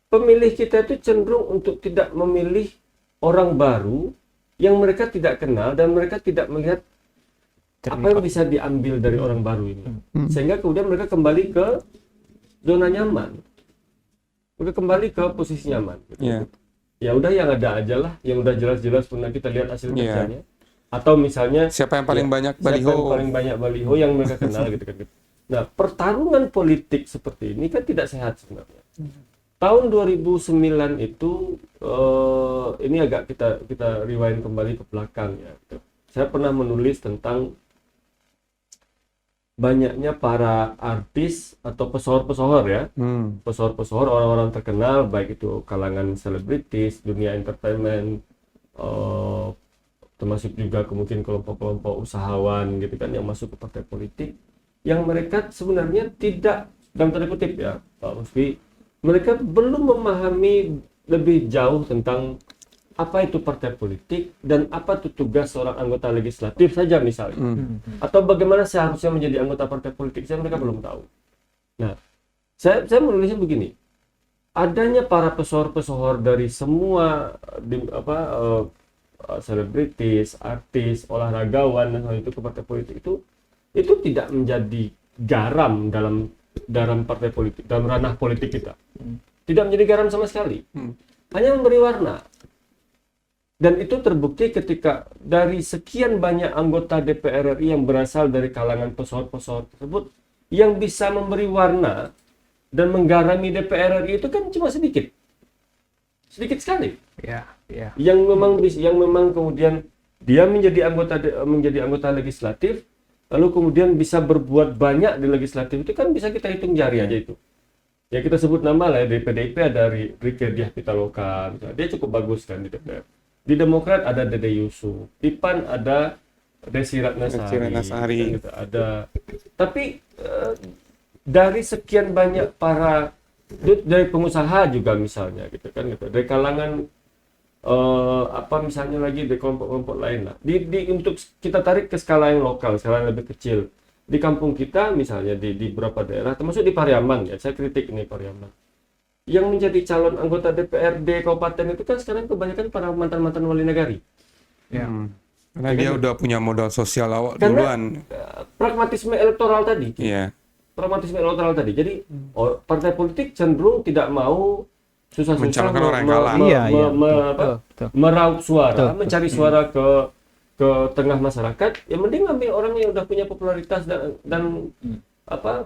Pemilih kita itu cenderung untuk tidak memilih orang baru yang mereka tidak kenal dan mereka tidak melihat apa yang bisa diambil dari orang baru ini. Sehingga kemudian mereka kembali ke zona nyaman. Mereka kembali ke posisi nyaman. Yeah. Ya udah yang ada aja lah, yang udah jelas-jelas pernah kita lihat hasil kerjanya. Atau misalnya siapa yang paling banyak baliho? Siapa yang paling banyak baliho yang mereka kenal gitu kan. Nah, pertarungan politik seperti ini kan tidak sehat sebenarnya. Tahun 2009 itu ini agak kita rewind kembali ke belakang ya. Saya pernah menulis tentang banyaknya para artis atau pesohor-pesohor ya. Pesohor-pesohor, orang-orang terkenal baik itu kalangan selebritis, dunia entertainment, termasuk juga mungkin kelompok-kelompok usahawan gitu kan yang masuk ke partai politik yang mereka sebenarnya tidak, dalam tanda kutip ya Pak Lutfi, mereka belum memahami lebih jauh tentang apa itu partai politik dan apa itu tugas seorang anggota legislatif saja misalnya. Atau bagaimana seharusnya menjadi anggota partai politik, mereka belum tahu. Nah, saya menulisnya begini. Adanya para pesohor-pesohor dari semua selebritis, artis, olahragawan dan itu ke partai politik itu tidak menjadi garam dalam partai politik, dalam ranah politik kita. Tidak menjadi garam sama sekali. Hanya memberi warna. Dan itu terbukti ketika dari sekian banyak anggota DPR RI yang berasal dari kalangan pesohor-pesohor tersebut yang bisa memberi warna dan menggarami DPR RI itu kan cuma sedikit. Sedikit sekali. Ya. Yang memang kemudian dia menjadi anggota legislatif, lalu kemudian bisa berbuat banyak di legislatif itu kan bisa kita hitung jari aja itu. Ya kita sebut nama lah ya, di PDIP ada Rieke Diah Pitaloka, dia cukup bagus kan di DPR. Di Demokrat ada Dede Yusuf, di PAN ada Desi Ratnasari. Gitu. Ada. Tapi dari sekian banyak para dari pengusaha juga misalnya gitu kan gitu. Dari kalangan misalnya lagi di kelompok-kelompok lain lah. Untuk kita tarik ke skala yang lokal, skala yang lebih kecil. Di kampung kita misalnya di beberapa daerah, termasuk di Pariaman ya, saya kritik ini Pariaman. Yang menjadi calon anggota DPRD kabupaten itu kan sekarang kebanyakan para mantan-mantan wali negari. Ya. Karena dia udah punya modal sosial awal duluan. Pragmatisme elektoral tadi. Iya. Pragmatisme elektoral tadi. Jadi partai politik cenderung tidak mau susah-susah mencalonkan orang yang kalah. Meraup suara, mencari suara ke tengah masyarakat. Ya mending ambil orang yang udah punya popularitas dan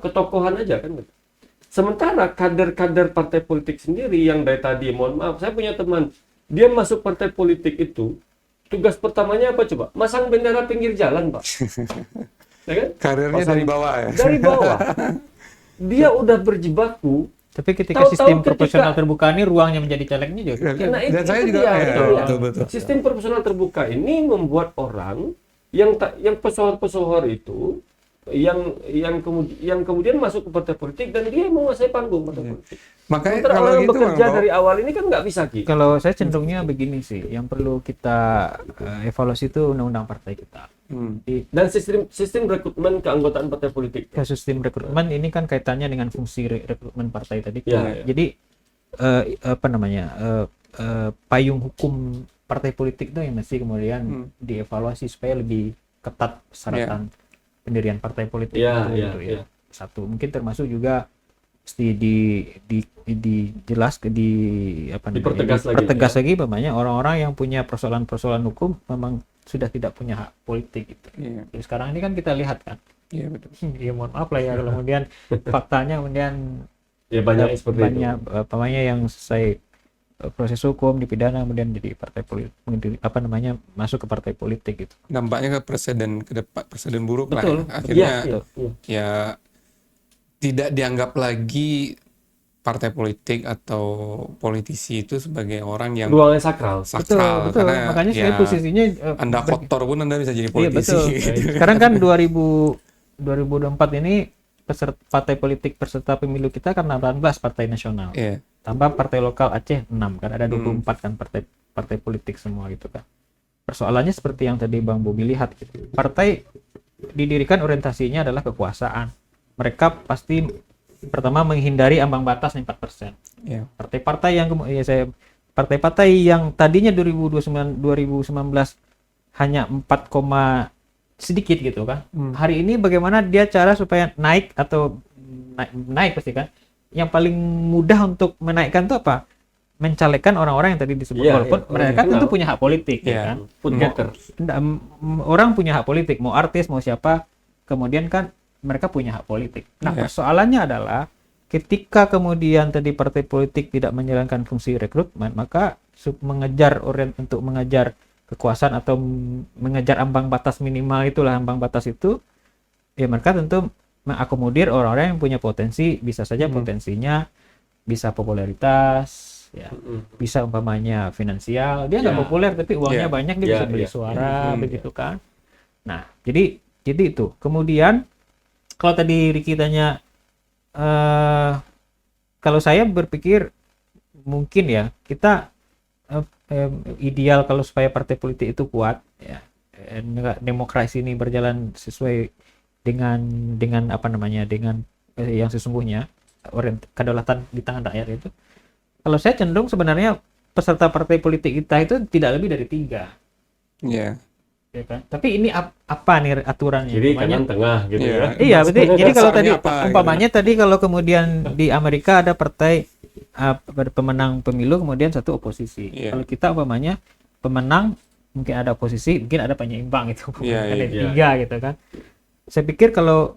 ketokohan aja kan. Sementara kader-kader partai politik sendiri yang dari tadi, mohon maaf, saya punya teman, dia masuk partai politik itu, tugas pertamanya apa coba? Masang bendera pinggir jalan, Pak. Ya kan? Karirnya dari bawah ya? Dari bawah. Dia udah berjibaku. Tapi ketika sistem proporsional terbuka ini ruangnya menjadi calegnya juga. Dan saya juga betul. Sistem proporsional terbuka ini membuat orang yang pesohor-pesohor itu yang kemudian masuk ke partai politik dan dia menguasai panggung partai politik. Makanya kalau orang yang gitu bekerja dari awal ini kan nggak bisa Ki. Kalau saya cenderungnya begini sih, yang perlu kita evaluasi itu undang-undang partai kita. Dan sistem rekrutmen keanggotaan partai politik. Sistem rekrutmen ini kan kaitannya dengan fungsi rekrutmen partai tadi. Ya. Jadi payung hukum partai politik itu yang mesti kemudian dievaluasi supaya lebih ketat persyaratan pendirian partai politik itu. Satu, mungkin termasuk juga mesti dipertegas lagi namanya orang-orang yang punya persoalan-persoalan hukum memang sudah tidak punya hak politik gitu. Jadi sekarang ini kan kita lihat kan. Iya betul. Ya mohon maaf lah ya kalau kemudian faktanya kemudian banyak seperti banyak yang selesai proses hukum dipidana kemudian jadi partai politik masuk ke partai politik gitu. Dampaknya ke presiden buruk. Betul. Lah ya. Akhirnya ya tidak dianggap lagi partai politik atau politisi itu sebagai orang yang Ruangnya sakral. Betul. karena Makanya saya posisinya Anda kotor pun Anda bisa jadi iya, politisi. betul. Gitu. Sekarang kan 2024 ini partai politik peserta pemilu kita kan 18 partai nasional. Iya. Tambah partai lokal Aceh 6 kan, ada 24 kan partai politik semua gitu kan. Persoalannya seperti yang tadi Bang Bobi lihat gitu. Partai didirikan orientasinya adalah kekuasaan. Mereka pasti pertama menghindari ambang batas 4%. Iya. Partai-partai yang partai-partai yang tadinya 2019 hanya 4, sedikit gitu kan. Hari ini bagaimana dia cara supaya naik atau naik pasti kan. Yang paling mudah untuk menaikkan itu apa? Mencalekkan orang-orang yang tadi disebut, walaupun mereka tentu punya hak politik ya kan. Orang punya hak politik, mau artis mau siapa, kemudian kan mereka punya hak politik. Nah, persoalannya adalah ketika kemudian tadi partai politik tidak menjalankan fungsi rekrutmen, maka untuk mengejar kekuasaan atau mengejar ambang batas minimal itulah, ambang batas itu ya mereka tentu mengakomodir orang-orang yang punya potensi, bisa saja potensinya bisa popularitas ya, bisa umpamanya finansial, dia nggak populer tapi uangnya banyak, dia bisa beli suara begitu kan. Nah, jadi itu. Kemudian kalau tadi Ricky tanya, kalau saya berpikir mungkin ya kita ideal kalau supaya partai politik itu kuat ya, demokrasi ini berjalan sesuai dengan apa namanya, dengan yang sesungguhnya, kedaulatan di tangan rakyat itu. Kalau saya cenderung sebenarnya peserta partai politik kita itu tidak lebih dari 3. Iya. Ya kan? Tapi ini apa nih aturannya? Jadi kanan tengah gitu ya. Iya, betul. Jadi kalau tadi apa, umpamanya tadi kalau kemudian di Amerika ada partai pemenang pemilu kemudian satu oposisi. Kalau kita umpamanya pemenang mungkin ada oposisi, mungkin ada penyeimbang itu. Ada 3 gitu kan. Saya pikir kalau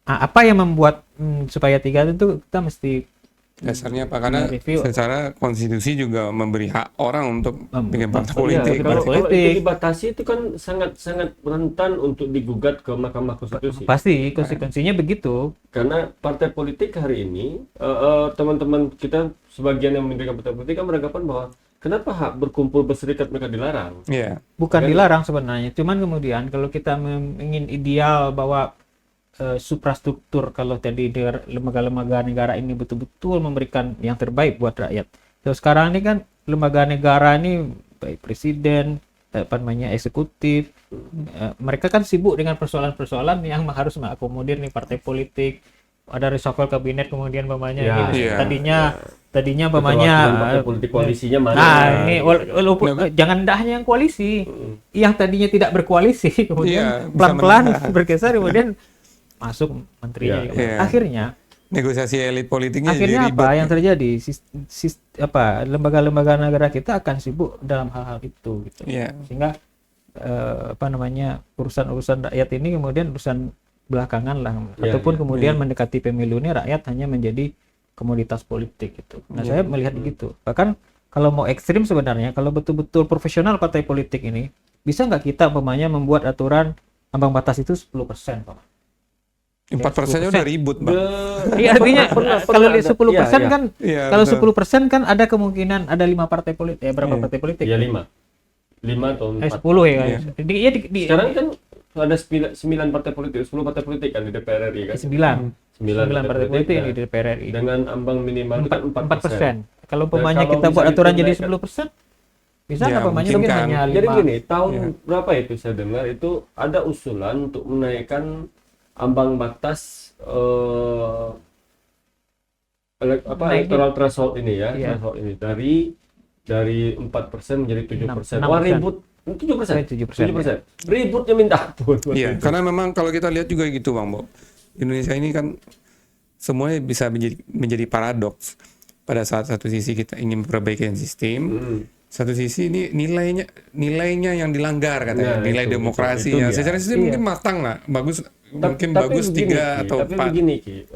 apa yang membuat supaya 3 itu kita mesti dasarnya apa? Karena secara konstitusi juga memberi hak orang untuk bikin partai politik. Kalau itu dibatasi itu kan sangat rentan untuk digugat ke Mahkamah Konstitusi. Pasti konsekuensinya begitu. Karena partai politik hari ini teman-teman kita sebagian yang mendirikan partai politik kan beranggapan bahwa kenapa hak berkumpul berserikat mereka dilarang? Iya. Bukan dilarang sebenarnya. Cuman kemudian kalau kita ingin ideal bahwa suprastruktur, kalau tadi lembaga-lembaga negara ini betul-betul memberikan yang terbaik buat rakyat. Terus sekarang ini kan lembaga negara ini baik presiden, eksekutif, mereka kan sibuk dengan persoalan-persoalan yang harus mengakomodir nih partai politik. Ada reshuffle kabinet kemudian tadinya partai politik koalisinya mana? Nah, ini jangan hanya yang koalisi, yang tadinya tidak berkoalisi kemudian pelan-pelan bergeser kemudian masuk menterinya. Akhirnya negosiasi elit politiknya akhirnya jadi apa yang terjadi? Lembaga-lembaga negara kita akan sibuk dalam hal-hal itu gitu. Sehingga urusan-urusan rakyat ini kemudian urusan belakangan lah, ataupun kemudian mendekati pemilu ini rakyat hanya menjadi komoditas politik gitu. Nah, saya melihat begitu. Bahkan kalau mau ekstrim sebenarnya, kalau betul-betul profesional partai politik ini, bisa nggak kita umpamanya membuat aturan ambang batas itu 10%, Pak? 4%-nya udah ribut, Bang. Iya, artinya kalau 10% kan, kalau 10% kan ada kemungkinan ada 5 partai politik, berapa partai politik? Ya 5 atau 4. 10 ya. Sekarang kan ada 9 partai politik, 10 partai politik kan di DPR RI kan? 9 partai politik di DPR RI. Dengan ambang minimal 4%. Kalau umpamanya kita buat aturan jadi 10%, bisa nggak umpamanya mungkin hanya 5. Jadi gini, tahun berapa itu saya dengar itu ada usulan untuk menaikkan ambang batas electoral threshold ini ya, threshold ini dari 4% menjadi 7%. Wah, ribut 7%. Ributnya minta ampun. Iya, karena memang kalau kita lihat juga gitu, Bang Bo. Indonesia ini kan semuanya bisa menjadi paradoks. Pada saat satu sisi kita ingin memperbaiki sistem, satu sisi ini nilainya yang dilanggar katanya, nilai demokrasinya. Secara sistem mungkin matang lah, bagus. Mungkin bagus 3 atau 4. Tapi begini Ki,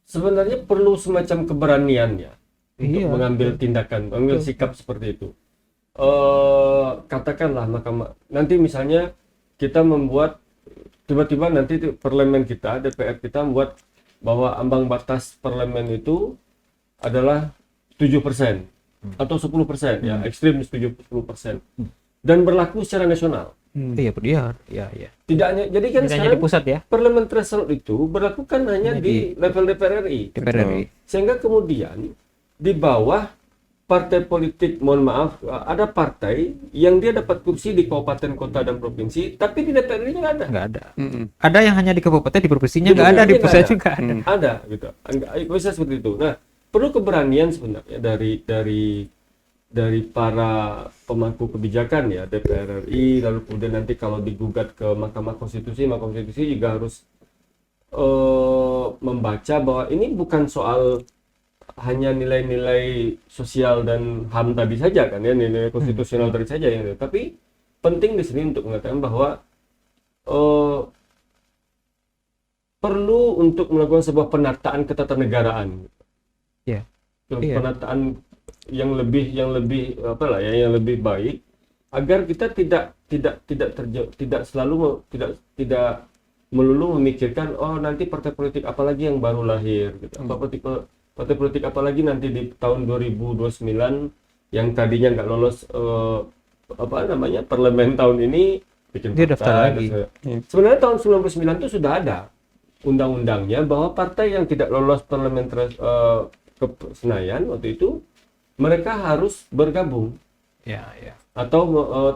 sebenarnya perlu semacam keberanian ya untuk mengambil tindakan, mengambil sikap seperti itu. Katakanlah nanti misalnya kita membuat tiba-tiba nanti parlemen kita, DPR kita membuat bahwa ambang batas parlemen itu adalah 7% atau 10%, ya ekstrim 10%, dan berlaku secara nasional. Iya, ya. Tidak hanya, jadi kan Tidak hanya sekarang di pusat ya. parliament threshold itu berlakukan hanya di level DPR RI. DPR RI. Sehingga kemudian di bawah partai politik, mohon maaf, ada partai yang dia dapat kursi di kabupaten, kota, dan provinsi, tapi di DPR RI nggak ada. Nggak ada. Ada yang hanya di kabupaten, di provinsinya nggak ada, di pusat juga ada. Ada, gitu. Bisa seperti itu. Nah, perlu keberanian sebenarnya dari para pemangku kebijakan ya, DPR RI, lalu kemudian nanti kalau digugat ke Mahkamah Konstitusi juga harus membaca bahwa ini bukan soal hanya nilai-nilai sosial dan HAM tadi saja kan ya, nilai konstitusional tadi saja yang, tapi penting di sini untuk mengatakan bahwa perlu untuk melakukan sebuah penataan ketatanegaraan. Ya. Penataan yang lebih baik, agar kita tidak melulu memikirkan nanti partai politik apa lagi yang baru lahir gitu. Partai politik apa lagi nanti di tahun 2029 yang tadinya nggak lolos parlemen tahun ini bikin dia daftar lagi. Sebenarnya tahun 99 itu sudah ada undang-undangnya bahwa partai yang tidak lolos parlemen ke Senayan waktu itu mereka harus bergabung, ya. atau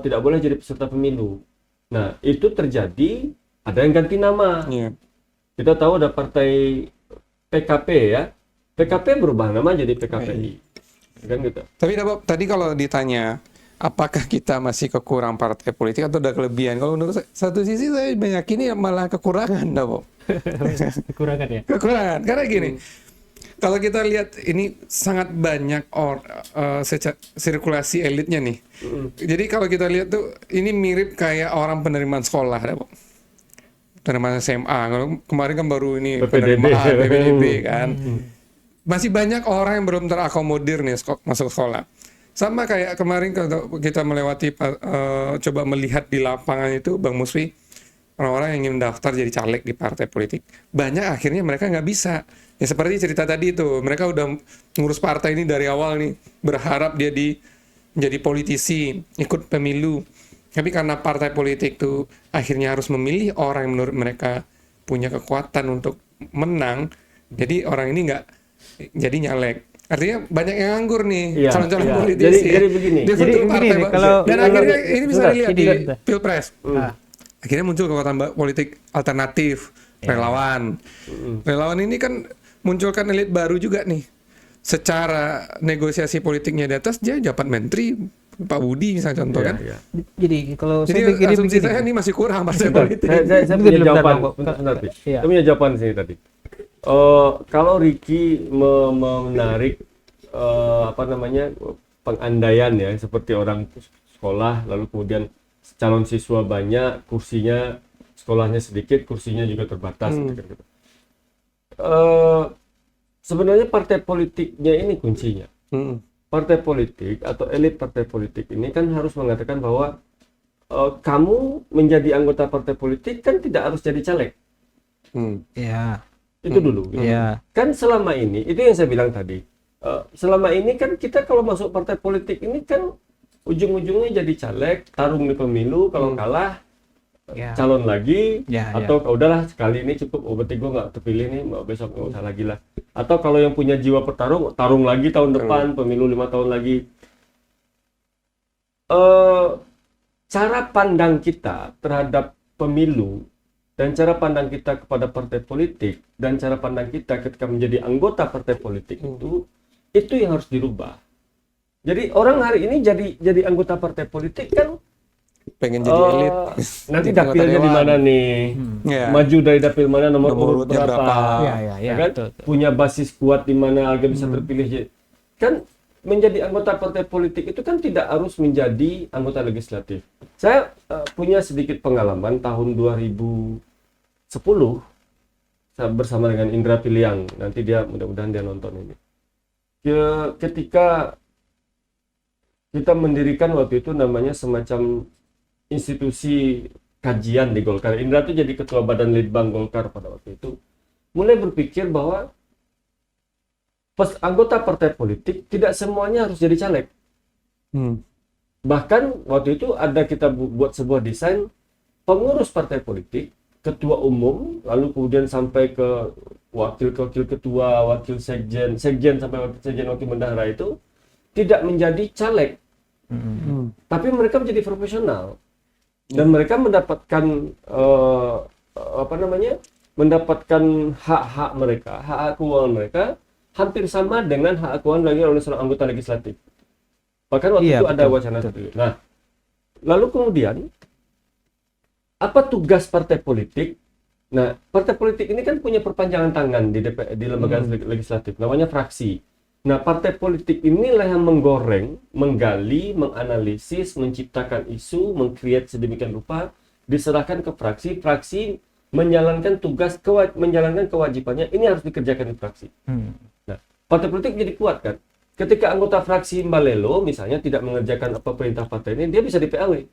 tidak boleh jadi peserta pemilu. Nah, itu terjadi, ada yang ganti nama. Kita tahu ada partai PKP ya, PKP berubah nama jadi PKPI, kan gitu. Tapi Bob, tadi kalau ditanya apakah kita masih kekurang partai politik atau ada kelebihan, kalau menurut satu sisi saya meyakini malah kekurangan, Bob. Kekurangan ya? Kekurangan, karena gini, kalau kita lihat ini sangat banyak sirkulasi elitnya nih. Jadi kalau kita lihat tuh ini mirip kayak orang penerimaan sekolah, Bob. Penerimaan SMA. Kemarin kan baru ini penerimaan PPDB kan. Masih banyak orang yang belum terakomodir nih masuk sekolah. Sama kayak kemarin kalau kita melewati coba melihat di lapangan itu, Bang Musfi, orang-orang yang ingin daftar jadi caleg di partai politik, banyak akhirnya mereka nggak bisa. Ya seperti cerita tadi itu, mereka udah ngurus partai ini dari awal nih, berharap dia menjadi politisi, ikut pemilu. Tapi karena partai politik tuh akhirnya harus memilih orang yang menurut mereka punya kekuatan untuk menang, jadi orang ini nggak jadi nyalek. Artinya banyak yang nganggur nih, calon-calon politisi. Jadi begini. Dia jadi partai, begini, dan akhirnya ini bisa dilihat di bentar. Pilpres. Akhirnya muncul kekuatan politik alternatif, relawan. Relawan ini kan munculkan elit baru juga nih. Secara negosiasi politiknya di atas, dia dapat menteri, Pak Budi misalnya contoh kan. Jadi kalau Jadi saya asumsi begini, saya ini masih kurang partai politik. Saya punya jawaban. Iya. Saya punya jawaban sini tadi. Kalau Ricky menarik pengandaian ya, seperti orang sekolah lalu kemudian calon siswa banyak, kursinya sekolahnya sedikit, kursinya juga terbatas. Gitu. Sebenarnya partai politiknya ini kuncinya. Partai politik atau elit partai politik ini kan harus mengatakan bahwa kamu menjadi anggota partai politik kan tidak harus jadi caleg. Ya. Itu dulu. Ya. Kan selama ini, itu yang saya bilang tadi. Selama ini kan kita kalau masuk partai politik ini kan ujung-ujungnya jadi caleg, tarung di pemilu, kalau kalah calon lagi, atau udahlah sekali ini cukup, berarti gue nggak terpilih nih, besok nggak usah lagi lah. Atau kalau yang punya jiwa petarung, tarung lagi tahun depan, pemilu 5 tahun lagi. Cara pandang kita terhadap pemilu dan cara pandang kita kepada partai politik dan cara pandang kita ketika menjadi anggota partai politik itu yang harus dirubah. Jadi orang hari ini jadi anggota partai politik kan pengen jadi elit. Nanti dapilnya di mana nih? Maju dari dapil mana, nomor urutnya berapa? Ya, kan? betul. Punya basis kuat di mana agar bisa terpilih. Kan menjadi anggota partai politik itu kan tidak harus menjadi anggota legislatif. Saya punya sedikit pengalaman tahun 2010 saya bersama dengan Indra Piliang. Nanti dia mudah-mudahan dia nonton ini. Ketika kita mendirikan waktu itu namanya semacam institusi kajian di Golkar. Indra itu jadi ketua badan litbang Golkar pada waktu itu. mulai berpikir bahwa anggota partai politik tidak semuanya harus jadi caleg. Bahkan waktu itu kita buat sebuah desain pengurus partai politik, ketua umum, lalu kemudian sampai ke wakil ketua, wakil sekjen sampai wakil sekjen, wakil bendahara itu tidak menjadi caleg. Tapi mereka menjadi profesional dan mereka mendapatkan mendapatkan hak-hak mereka, hak keuangan mereka hampir sama dengan hak keuangan oleh seorang anggota legislatif. Bahkan waktu itu ada wacana seperti itu. Nah, lalu kemudian apa tugas partai politik? Nah, partai politik ini kan punya perpanjangan tangan di lembaga legislatif, namanya fraksi. Nah, partai politik inilah yang menggoreng, menggali, menganalisis, menciptakan isu, meng-create sedemikian rupa, diserahkan ke fraksi. Fraksi menjalankan menjalankan kewajibannya, ini harus dikerjakan di fraksi. Nah, partai politik jadi kuat kan? Ketika anggota fraksi Mbalelo misalnya tidak mengerjakan apa perintah partai ini, dia bisa di PAW.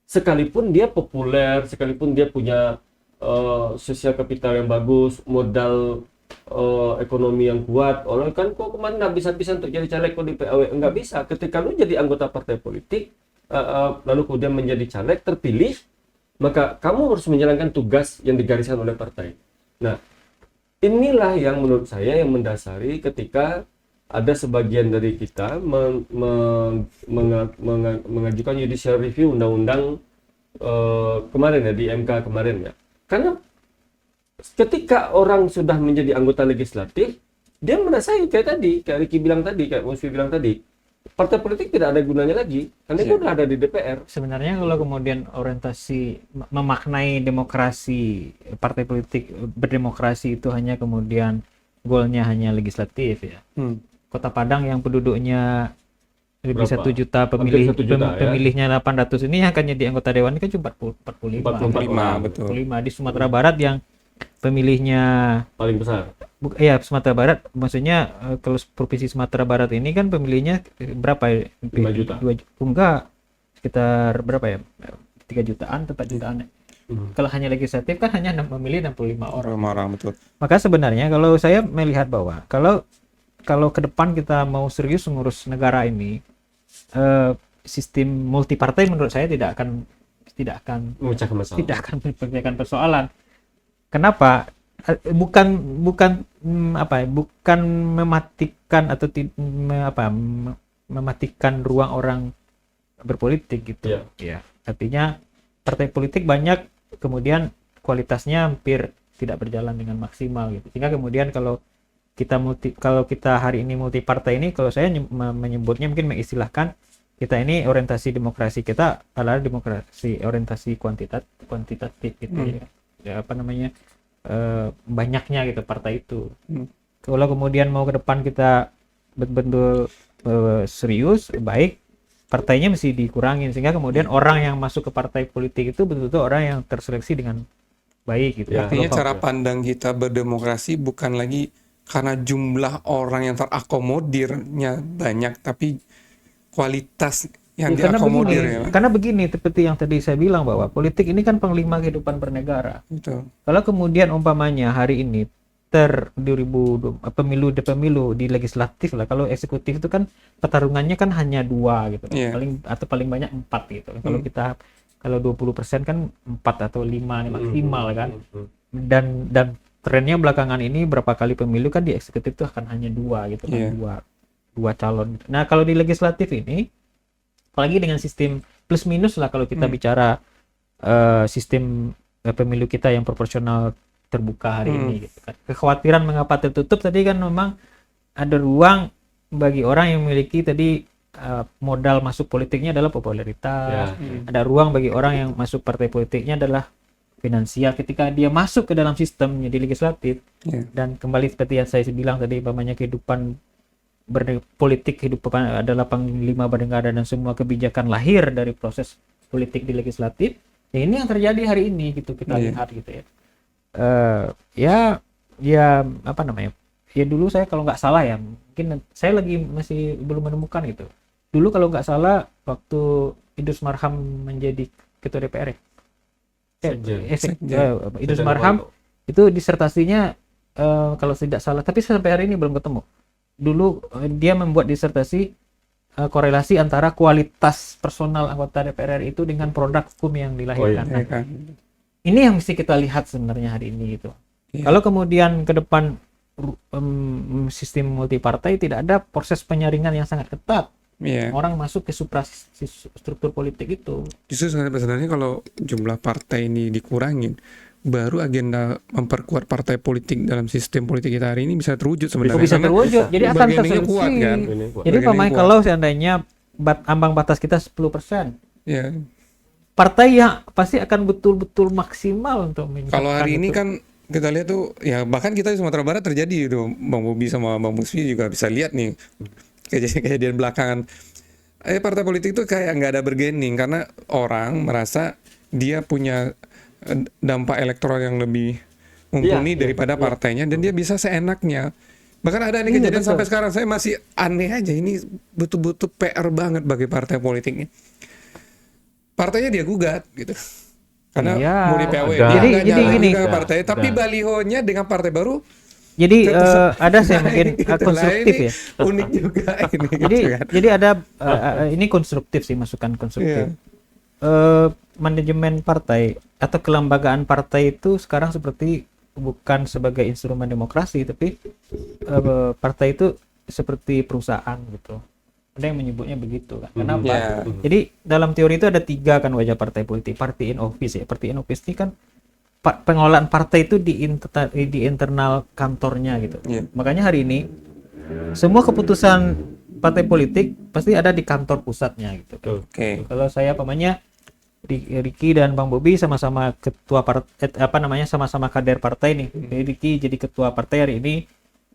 Sekalipun dia populer, sekalipun dia punya sosial kapital yang bagus, modal ekonomi yang kuat, orang kan kok kemarin habis-habisan untuk jadi caleg kok di PAW, nggak bisa. Ketika lu jadi anggota partai politik, lalu kemudian menjadi caleg terpilih, maka kamu harus menjalankan tugas yang digariskan oleh partai. Nah, inilah yang menurut saya yang mendasari ketika ada sebagian dari kita mengajukan judicial review undang-undang kemarin ya, di MK kemarin ya. Karena ketika orang sudah menjadi anggota legislatif, dia merasa kayak Ricky bilang tadi, kayak Musfi bilang tadi, partai politik tidak ada gunanya lagi, karena itu udah ada di DPR. Sebenarnya kalau kemudian orientasi memaknai demokrasi, partai politik berdemokrasi itu hanya kemudian goalnya hanya legislatif ya. Kota Padang yang penduduknya lebih 1 juta pemilihnya 800 ini yang akan jadi anggota dewan ini kan cuma 45 betul. 45 di Sumatera Barat yang pemilihnya paling besar. Iya, Sumatera Barat, maksudnya kalau provinsi Sumatera Barat ini kan pemilihnya berapa ya? 5 juta. 2 juta. Enggak, sekitar berapa ya? 3 jutaan, 4 jutaan. Kalau hanya legislatif kan hanya memilih 65 orang. Betul. Maka sebenarnya kalau saya melihat bahwa kalau ke depan kita mau serius mengurus negara ini, sistem multipartai menurut saya tidak akan memecahkan persoalan. Kenapa? Bukan mematikan atau mematikan ruang orang berpolitik gitu. Ya. Artinya partai politik banyak kemudian kualitasnya hampir tidak berjalan dengan maksimal gitu. Sehingga kemudian kalau kita hari ini multipartai ini, kalau saya menyebutnya mungkin mengistilahkan kita ini orientasi demokrasi kita adalah demokrasi orientasi kuantitatif gitu ya banyaknya gitu partai itu. Kalau kemudian mau ke depan kita betul-betul serius baik, partainya mesti dikurangin sehingga kemudian orang yang masuk ke partai politik itu betul-betul orang yang terseleksi dengan baik gitu. Artinya cara pandang kita berdemokrasi bukan lagi karena jumlah orang yang terakomodirnya banyak, tapi kualitas yang diakomodir. Karena begini, seperti yang tadi saya bilang bahwa politik ini kan panglima kehidupan bernegara. Betul. Kalau kemudian umpamanya hari ini pemilu di legislatif lah, kalau eksekutif itu kan pertarungannya kan hanya 2 gitu, paling banyak 4 gitu. Kalau 20% kan 4 atau 5 maksimal kan. Dan trennya belakangan ini berapa kali pemilu kan di eksekutif itu akan hanya 2 gitu kan, dua calon. Nah, kalau di legislatif ini apalagi dengan sistem plus minus lah kalau kita bicara sistem pemilu kita yang proporsional terbuka hari ini gitu kan. Kekhawatiran mengapa tertutup tadi kan memang ada ruang bagi orang yang memiliki tadi modal masuk politiknya adalah popularitas. Ada ruang bagi orang yang masuk partai politiknya adalah finansial ketika dia masuk ke dalam sistem di legislatif. Dan kembali seperti yang saya bilang tadi, umpamanya kehidupan politik kehidupan adalah panglima bernegara dan semua kebijakan lahir dari proses politik di legislatif. Ya ini yang terjadi hari ini gitu kita lihat gitu ya. Ya dulu saya kalau nggak salah ya, mungkin saya masih belum menemukan gitu. Dulu kalau nggak salah waktu Idrus Marham menjadi ketua DPR Idrus Marham Itu disertasinya kalau tidak salah, tapi sampai hari ini belum ketemu. Dulu dia membuat disertasi korelasi antara kualitas personal anggota DPR RI itu dengan produk hukum yang dilahirkan. Nah, ini yang mesti kita lihat sebenarnya hari ini gitu. Kalau kemudian ke depan sistem multipartai tidak ada proses penyaringan yang sangat ketat, orang masuk ke struktur politik itu. Justru sebenarnya kalau jumlah partai ini dikurangin, baru agenda memperkuat partai politik dalam sistem politik kita hari ini bisa terwujud sebenarnya. Bisa terwujud, jadi akan tersolusi. Kuat, kan? Jadi kalau seandainya ambang batas kita 10%, partai yang pasti akan betul-betul maksimal untuk mencapai. Kalau hari ini kan kita lihat tuh, ya bahkan kita di Sumatera Barat terjadi itu, Bang Bobi sama Bang Musfi juga bisa lihat nih kejadian belakangan. Partai politik tuh kayak nggak ada bargaining karena orang merasa dia punya dampak elektoral yang lebih mumpuni daripada partainya, dan dia bisa seenaknya. Bahkan ada nih kejadian sampai sekarang saya masih aneh aja, ini betul-betul PR banget bagi partai politiknya. Partainya dia gugat gitu. Karena mau di PW jadi gini partai, tapi balihonya dengan partai baru. Jadi ada saya mungkin konstruktif ya. Unik juga ini. Jadi ada ini konstruktif sih, masukan konstruktif. Manajemen partai atau kelembagaan partai itu sekarang seperti bukan sebagai instrumen demokrasi, tapi partai itu seperti perusahaan gitu. Ada yang menyebutnya begitu kan. Kenapa? Jadi dalam teori itu ada 3 kan wajah partai politik. Party in office ya. Party in office ini kan pengelolaan partai itu di internal kantornya gitu. Makanya hari ini semua keputusan partai politik pasti ada di kantor pusatnya gitu. Kalau saya pamannya Ricky dan Bang Bobi sama-sama ketua sama-sama kader partai nih. Ricky jadi ketua partai hari ini.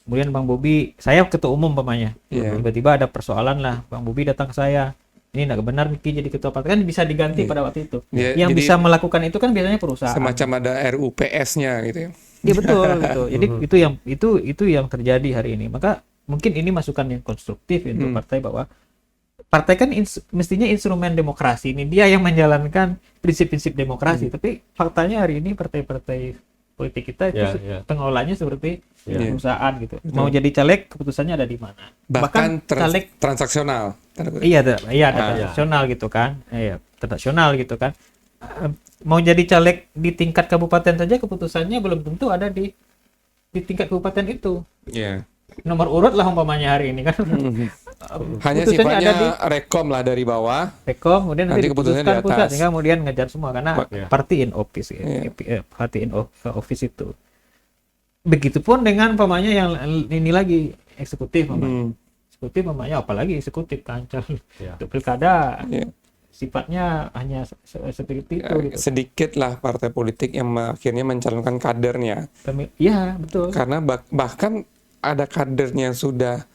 Kemudian Bang Bobi, saya ketua umum pamannya. Tiba-tiba ada persoalan lah, Bang Bobi datang ke saya. Ini nggak benar Ricky jadi ketua partai, kan bisa diganti pada waktu itu. Yang bisa melakukan itu kan biasanya perusahaan. Semacam ada RUPS-nya gitu ya. Iya betul. Jadi itu yang terjadi hari ini. Maka mungkin ini masukan yang konstruktif untuk partai, bahwa partai kan mestinya instrumen demokrasi ini, dia yang menjalankan prinsip-prinsip demokrasi. Tapi faktanya hari ini partai-partai politik kita itu pengelolanya seperti perusahaan gitu. Mau jadi caleg keputusannya ada di mana? Bahkan caleg transaksional. Iya, transaksional gitu kan. Transaksional gitu kan. Mau jadi caleg di tingkat kabupaten saja keputusannya belum tentu ada di tingkat kabupaten itu. Nomor urut lah umpamanya hari ini kan. Hanya sifatnya rekom lah dari bawah. Rekom, kemudian nanti keputusannya di atas. Pusat, sehingga kemudian ngejar semua karena party in office, party in office itu. Begitupun dengan umpamanya yang ini lagi eksekutif, eksekutif umpamanya apalagi eksekutif kancel untuk pilkada. Sifatnya hanya seperti itu. Gitu. Sedikit lah partai politik yang akhirnya mencalonkan kadernya. Iya betul. Karena bahkan ada kadernya yang sudah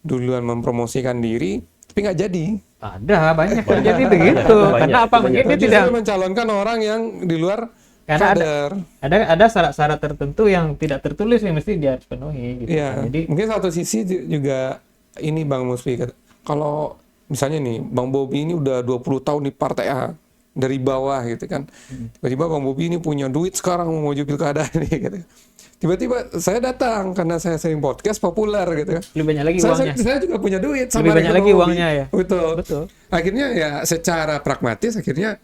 duluan mempromosikan diri, tapi nggak jadi. Ada banyak yang jadi begitu. Karena apa? Mungkin dia tidak mencalonkan orang yang di luar karena kader. Ada syarat-syarat tertentu yang tidak tertulis yang mesti dia harus penuhi. Gitu. Jadi mungkin satu sisi juga ini Bang Musfi, kalau misalnya nih Bang Bobi ini udah 20 tahun di partai A dari bawah gitu kan, tiba-tiba Bang Bobi ini punya duit sekarang mau maju pilkada nih gitu. Tiba-tiba saya datang karena saya sering podcast populer gitu kan. Lebih banyak lagi uangnya. Saya juga punya duit sama lebih banyak lagi uangnya ya. Betul. Akhirnya ya secara pragmatis akhirnya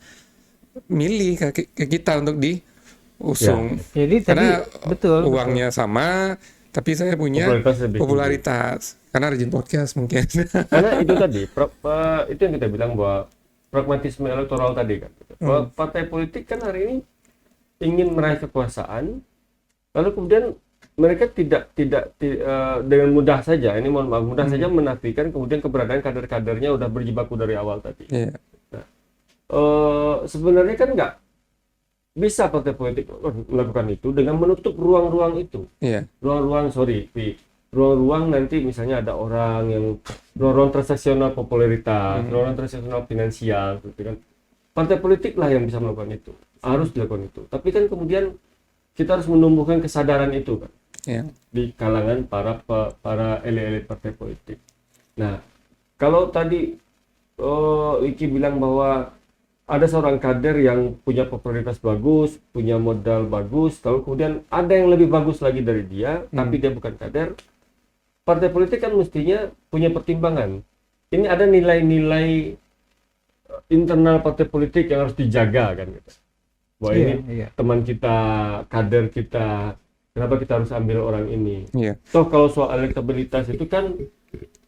milih ke kita untuk diusung. Jadi karena betul. Uangnya sama, tapi saya punya popularitas. Karena rajin podcast mungkin. Karena itu tadi, itu yang kita bilang bahwa pragmatisme elektoral tadi kan. Bahwa partai politik kan hari ini ingin meraih kekuasaan. Lalu kemudian mereka tidak dengan mudah saja, ini mohon maaf, mudah saja menafikan kemudian keberadaan kader-kadernya udah berjibaku dari awal tadi. Nah, sebenarnya kan nggak bisa partai politik melakukan itu dengan menutup ruang-ruang itu. Ruang-ruang nanti misalnya ada orang yang ruang-ruang transaksional popularitas, ruang-ruang transaksional finansial, gitu kan. Partai politik lah yang bisa melakukan itu, harus dilakukan itu. Tapi kan kemudian kita harus menumbuhkan kesadaran itu kan di kalangan para elit-elit partai politik. Nah, kalau tadi Iki bilang bahwa ada seorang kader yang punya popularitas bagus, punya modal bagus, lalu kemudian ada yang lebih bagus lagi dari dia, tapi dia bukan kader. Partai politik kan mestinya punya pertimbangan. Ini ada nilai-nilai internal partai politik yang harus dijaga kan gitu. Bahwa ini teman kita, kader kita, kenapa kita harus ambil orang ini? Toh kalau soal elektabilitas itu kan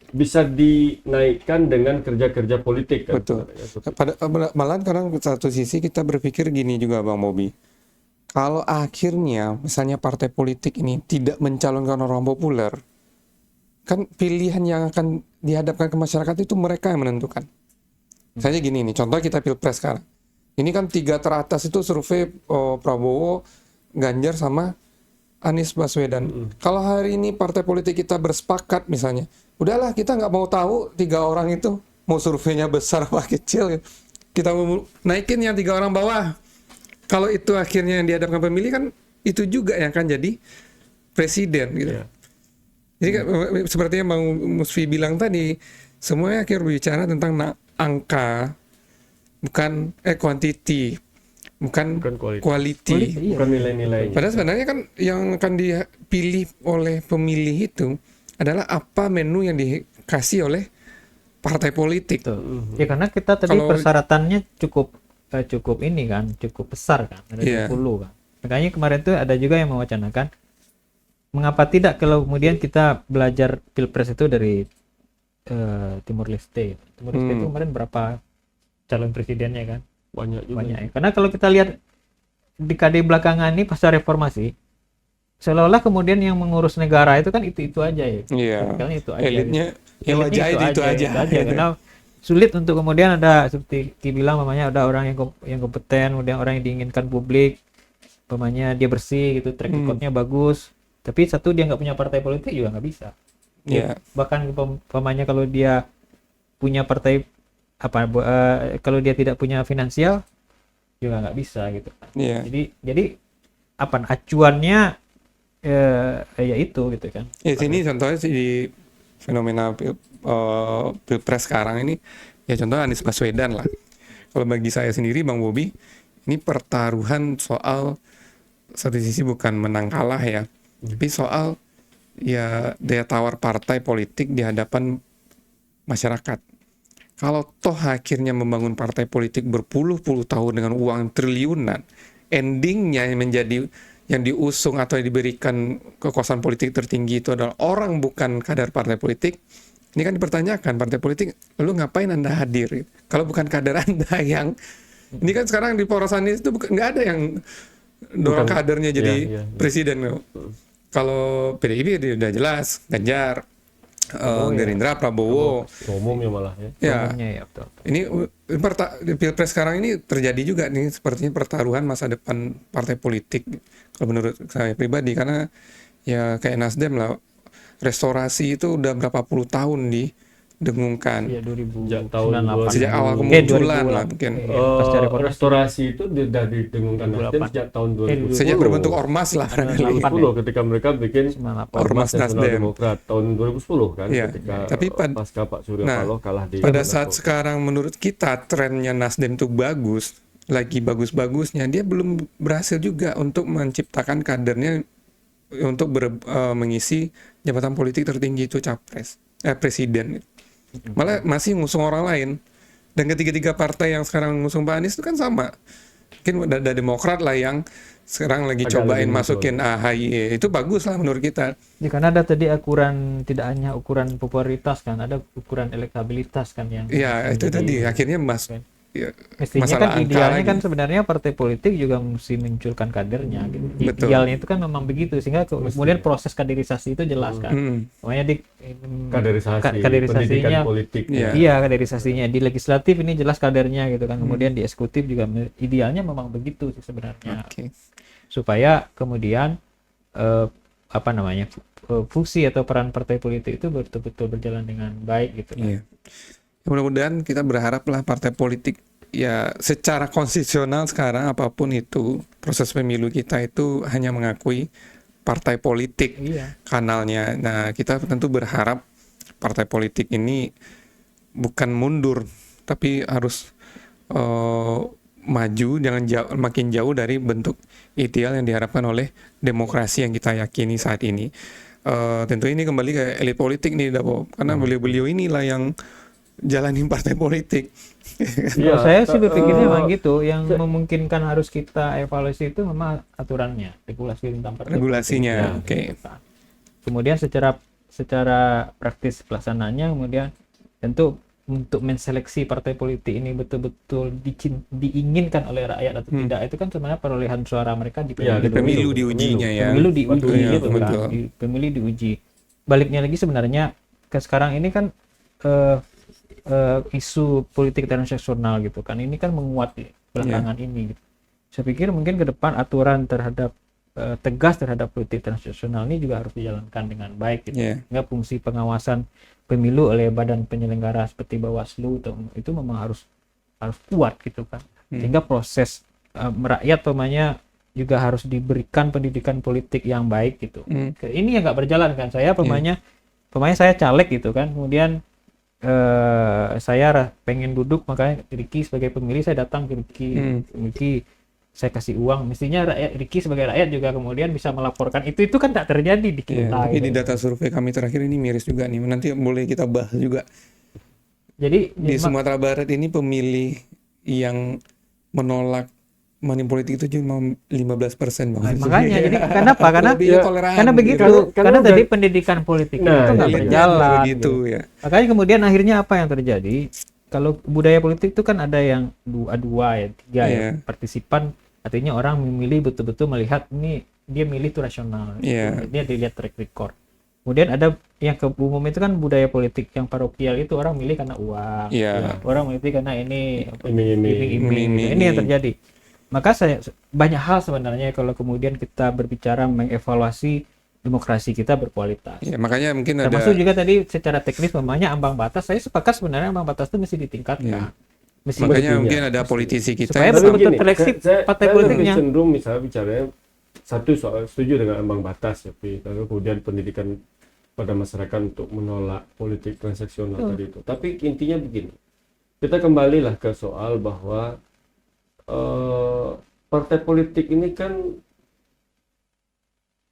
bisa dinaikkan dengan kerja-kerja politik kan. Betul. Malah kadang satu sisi kita berpikir gini juga Bang Bobi. Kalau akhirnya misalnya partai politik ini tidak mencalonkan orang populer, kan pilihan yang akan dihadapkan ke masyarakat itu mereka yang menentukan. Misalnya gini nih, contoh kita Pilpres sekarang. Ini kan 3 teratas itu survei Prabowo, Ganjar sama Anies Baswedan. Kalau hari ini partai politik kita bersepakat misalnya, udahlah kita nggak mau tahu 3 orang itu mau surveinya besar apa kecil, kita mau naikin yang 3 orang bawah. Kalau itu akhirnya yang dihadapkan pemilih kan itu juga yang akan jadi presiden gitu. Jadi seperti yang Bang Musfi bilang tadi, semuanya akhirnya berbicara tentang angka, bukan quantity, bukan quality. Bukan nilai-nilai. Padahal sebenarnya kan yang akan dipilih oleh pemilih itu adalah apa menu yang dikasih oleh partai politik. Ya karena kita tadi persyaratannya cukup ini kan, cukup besar kan, ada 10 kan. Makanya kemarin tuh ada juga yang mewacanakan mengapa tidak kalau kemudian kita belajar Pilpres itu dari Timur Leste. Timur Leste itu kemarin berapa calon presidennya kan? Banyak juga. Banyak ya. Karena kalau kita lihat dekade belakangan ini pasca reformasi, seolah-olah kemudian yang mengurus negara itu kan itu aja ya. Itu aja. Elitnya itu aja. Karena sulit untuk kemudian ada seperti dibilang namanya ada orang yang kompeten, kemudian orang yang diinginkan publik, namanya dia bersih gitu, track recordnya bagus. Tapi satu dia nggak punya partai politik juga nggak bisa. Bahkan umpamanya kalau dia punya partai kalau dia tidak punya finansial juga nggak bisa gitu. Jadi acuannya ya itu gitu kan. Sini contohnya di fenomena Pilpres sekarang ini ya contohnya Anies Baswedan lah. Kalau bagi saya sendiri Bang Bobi, ini pertaruhan soal satu sisi bukan menang kalah ya, tapi soal ya daya tawar partai politik di hadapan masyarakat. Kalau toh akhirnya membangun partai politik berpuluh-puluh tahun dengan uang triliunan, endingnya yang menjadi yang diusung atau yang diberikan kekuasaan politik tertinggi itu adalah orang bukan kader partai politik. Ini kan dipertanyakan partai politik, lu ngapain Anda hadir? Kalau bukan kader Anda yang ini kan sekarang di poros Anies itu nggak ada yang dorong kadernya jadi presiden. Kalau PDIP udah jelas, Ganjar, Gerindra, Prabowo, umumnya malah ya. Betul. Ini di Pilpres sekarang ini terjadi juga nih sepertinya pertaruhan masa depan partai politik. Kalau menurut saya pribadi, karena ya kayak Nasdem lah, restorasi itu udah berapa puluh tahun didengungkan. Iya, 2000 sejak awal kemunculan lah mungkin. Restorasi itu sudah didengungkan Nasdem sejak tahun 2010. Sejak berbentuk ormas lah. 2010 ketika mereka bikin Ormas Nasdem Demokrat tahun 2010 kan, ketika tapi pasca Pak Surya Paloh kalah di pada saat sekarang menurut kita trennya Nasdem itu bagus, lagi bagus-bagusnya, dia belum berhasil juga untuk menciptakan kadernya untuk mengisi jabatan politik tertinggi itu presiden. Malah masih ngusung orang lain. Dan ketiga-tiga partai yang sekarang ngusung Pak Anies itu kan sama. Mungkin ada Demokrat lah yang sekarang lagi cobain masukin AHY. Itu bagus lah menurut kita. Ya, karena ada tadi ukuran, tidak hanya ukuran popularitas kan, ada ukuran elektabilitas kan yang. Iya, itu tadi akhirnya mestinya kan idealnya kan sebenarnya partai politik juga mesti munculkan kadernya gitu. Idealnya itu kan memang begitu, sehingga kemudian proses kaderisasi itu jelas kan. Makanya di kaderisasinya politik. Iya, kaderisasinya di legislatif ini jelas kadernya gitu kan. Kemudian di eksekutif juga idealnya memang begitu sih sebenarnya. Supaya kemudian fungsi atau peran partai politik itu betul-betul berjalan dengan baik gitu kan. Mudah-mudahan kita berharaplah partai politik ya secara konstitusional sekarang apapun itu proses pemilu kita itu hanya mengakui partai politik kanalnya. Nah, kita tentu berharap partai politik ini bukan mundur tapi harus maju, jangan makin jauh dari bentuk ideal yang diharapkan oleh demokrasi yang kita yakini saat ini. Tentu ini kembali ke elit politik nih, Dapo, karena beliau-beliau inilah yang jalanin partai politik. Kalau saya sih berpikirnya memang gitu, yang memungkinkan harus kita evaluasi itu memang aturannya, regulasi tentang partai. Regulasinya, oke. Kemudian secara praktis pelaksanaannya, kemudian tentu untuk menseleksi partai politik ini betul-betul diinginkan oleh rakyat atau tidak, itu kan sebenarnya perolehan suara mereka di pemilu diujinya ya. Pemilu diuji Betul, gitu kan. betul. Pemilu diuji. Baliknya lagi sebenarnya ke sekarang ini kan isu politik transaksional gitu kan. Ini kan menguat belakangan ini gitu. Saya pikir mungkin ke depan aturan terhadap tegas terhadap politik transaksional ini juga harus dijalankan dengan baik gitu. Sehingga fungsi pengawasan pemilu oleh badan penyelenggara seperti Bawaslu itu memang harus kuat gitu kan. Sehingga proses merakyat pemanya juga harus diberikan pendidikan politik yang baik gitu. Ini yang nggak berjalan kan. Saya pemanya saya caleg gitu kan. Kemudian saya pengen duduk, makanya Ricky sebagai pemilih saya datang ke Ricky, saya kasih uang. Mestinya Ricky sebagai rakyat juga kemudian bisa melaporkan itu kan tak terjadi di kita. Tapi di data survei kami terakhir ini miris juga nih. Nanti boleh kita bahas juga. Jadi Di Sumatera Barat ini pemilih yang menolak money politik itu cuma 15%, Bang. Makanya jadi kenapa? Karena begitu. Karena tadi pendidikan politik itu nggak berjalan. Begitu ya. Makanya kemudian akhirnya apa yang terjadi? Kalau budaya politik itu kan ada yang dua ya, tiga ya, partisipan. Artinya orang memilih betul-betul melihat ini dia milih itu rasional. Dia dilihat track record. Kemudian ada yang ke umum itu kan budaya politik yang parokial, itu orang milih karena uang. Orang milih karena ini iming-iming. Ini yang terjadi. Maka banyak hal sebenarnya kalau kemudian kita berbicara mengevaluasi demokrasi kita berkualitas. Makanya mungkin termasuk juga tadi secara teknis memangnya ambang batas. Saya sepakat sebenarnya ambang batas itu mesti ditingkatkan. Makanya mungkin ada politisi kita supaya betul-betul terleksi partai politiknya. Cenderung misalnya bicaranya satu soal setuju dengan ambang batas, tapi kemudian pendidikan pada masyarakat untuk menolak politik transaksional tadi itu. Tapi intinya begini, kita kembalilah ke soal bahwa partai politik ini kan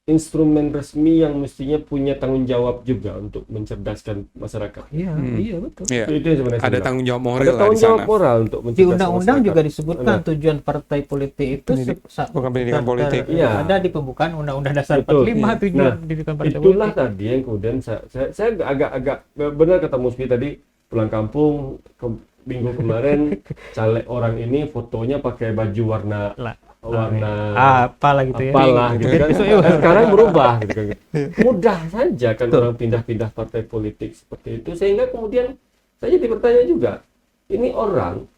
instrumen resmi yang mestinya punya tanggung jawab juga untuk mencerdaskan masyarakat. Iya betul. Itu yang sebenarnya ada tanggung jawab moral. Ada tanggung jawab moral untuk mencerdaskan. Di undang-undang juga disebutkan tujuan partai politik itu bukan pendidikan politik. Ada di pembukaan Undang-Undang Dasar 45 tujuan pendidikan partai politik. Itulah tadi yang kemudian saya agak benar kata Musbi tadi, pulang kampung minggu kemarin caleg orang ini fotonya pakai baju warna apalah gitu kan. Sekarang berubah gitu kan. Mudah saja kan orang pindah-pindah partai politik seperti itu, sehingga kemudian saya jadi bertanya juga, ini orang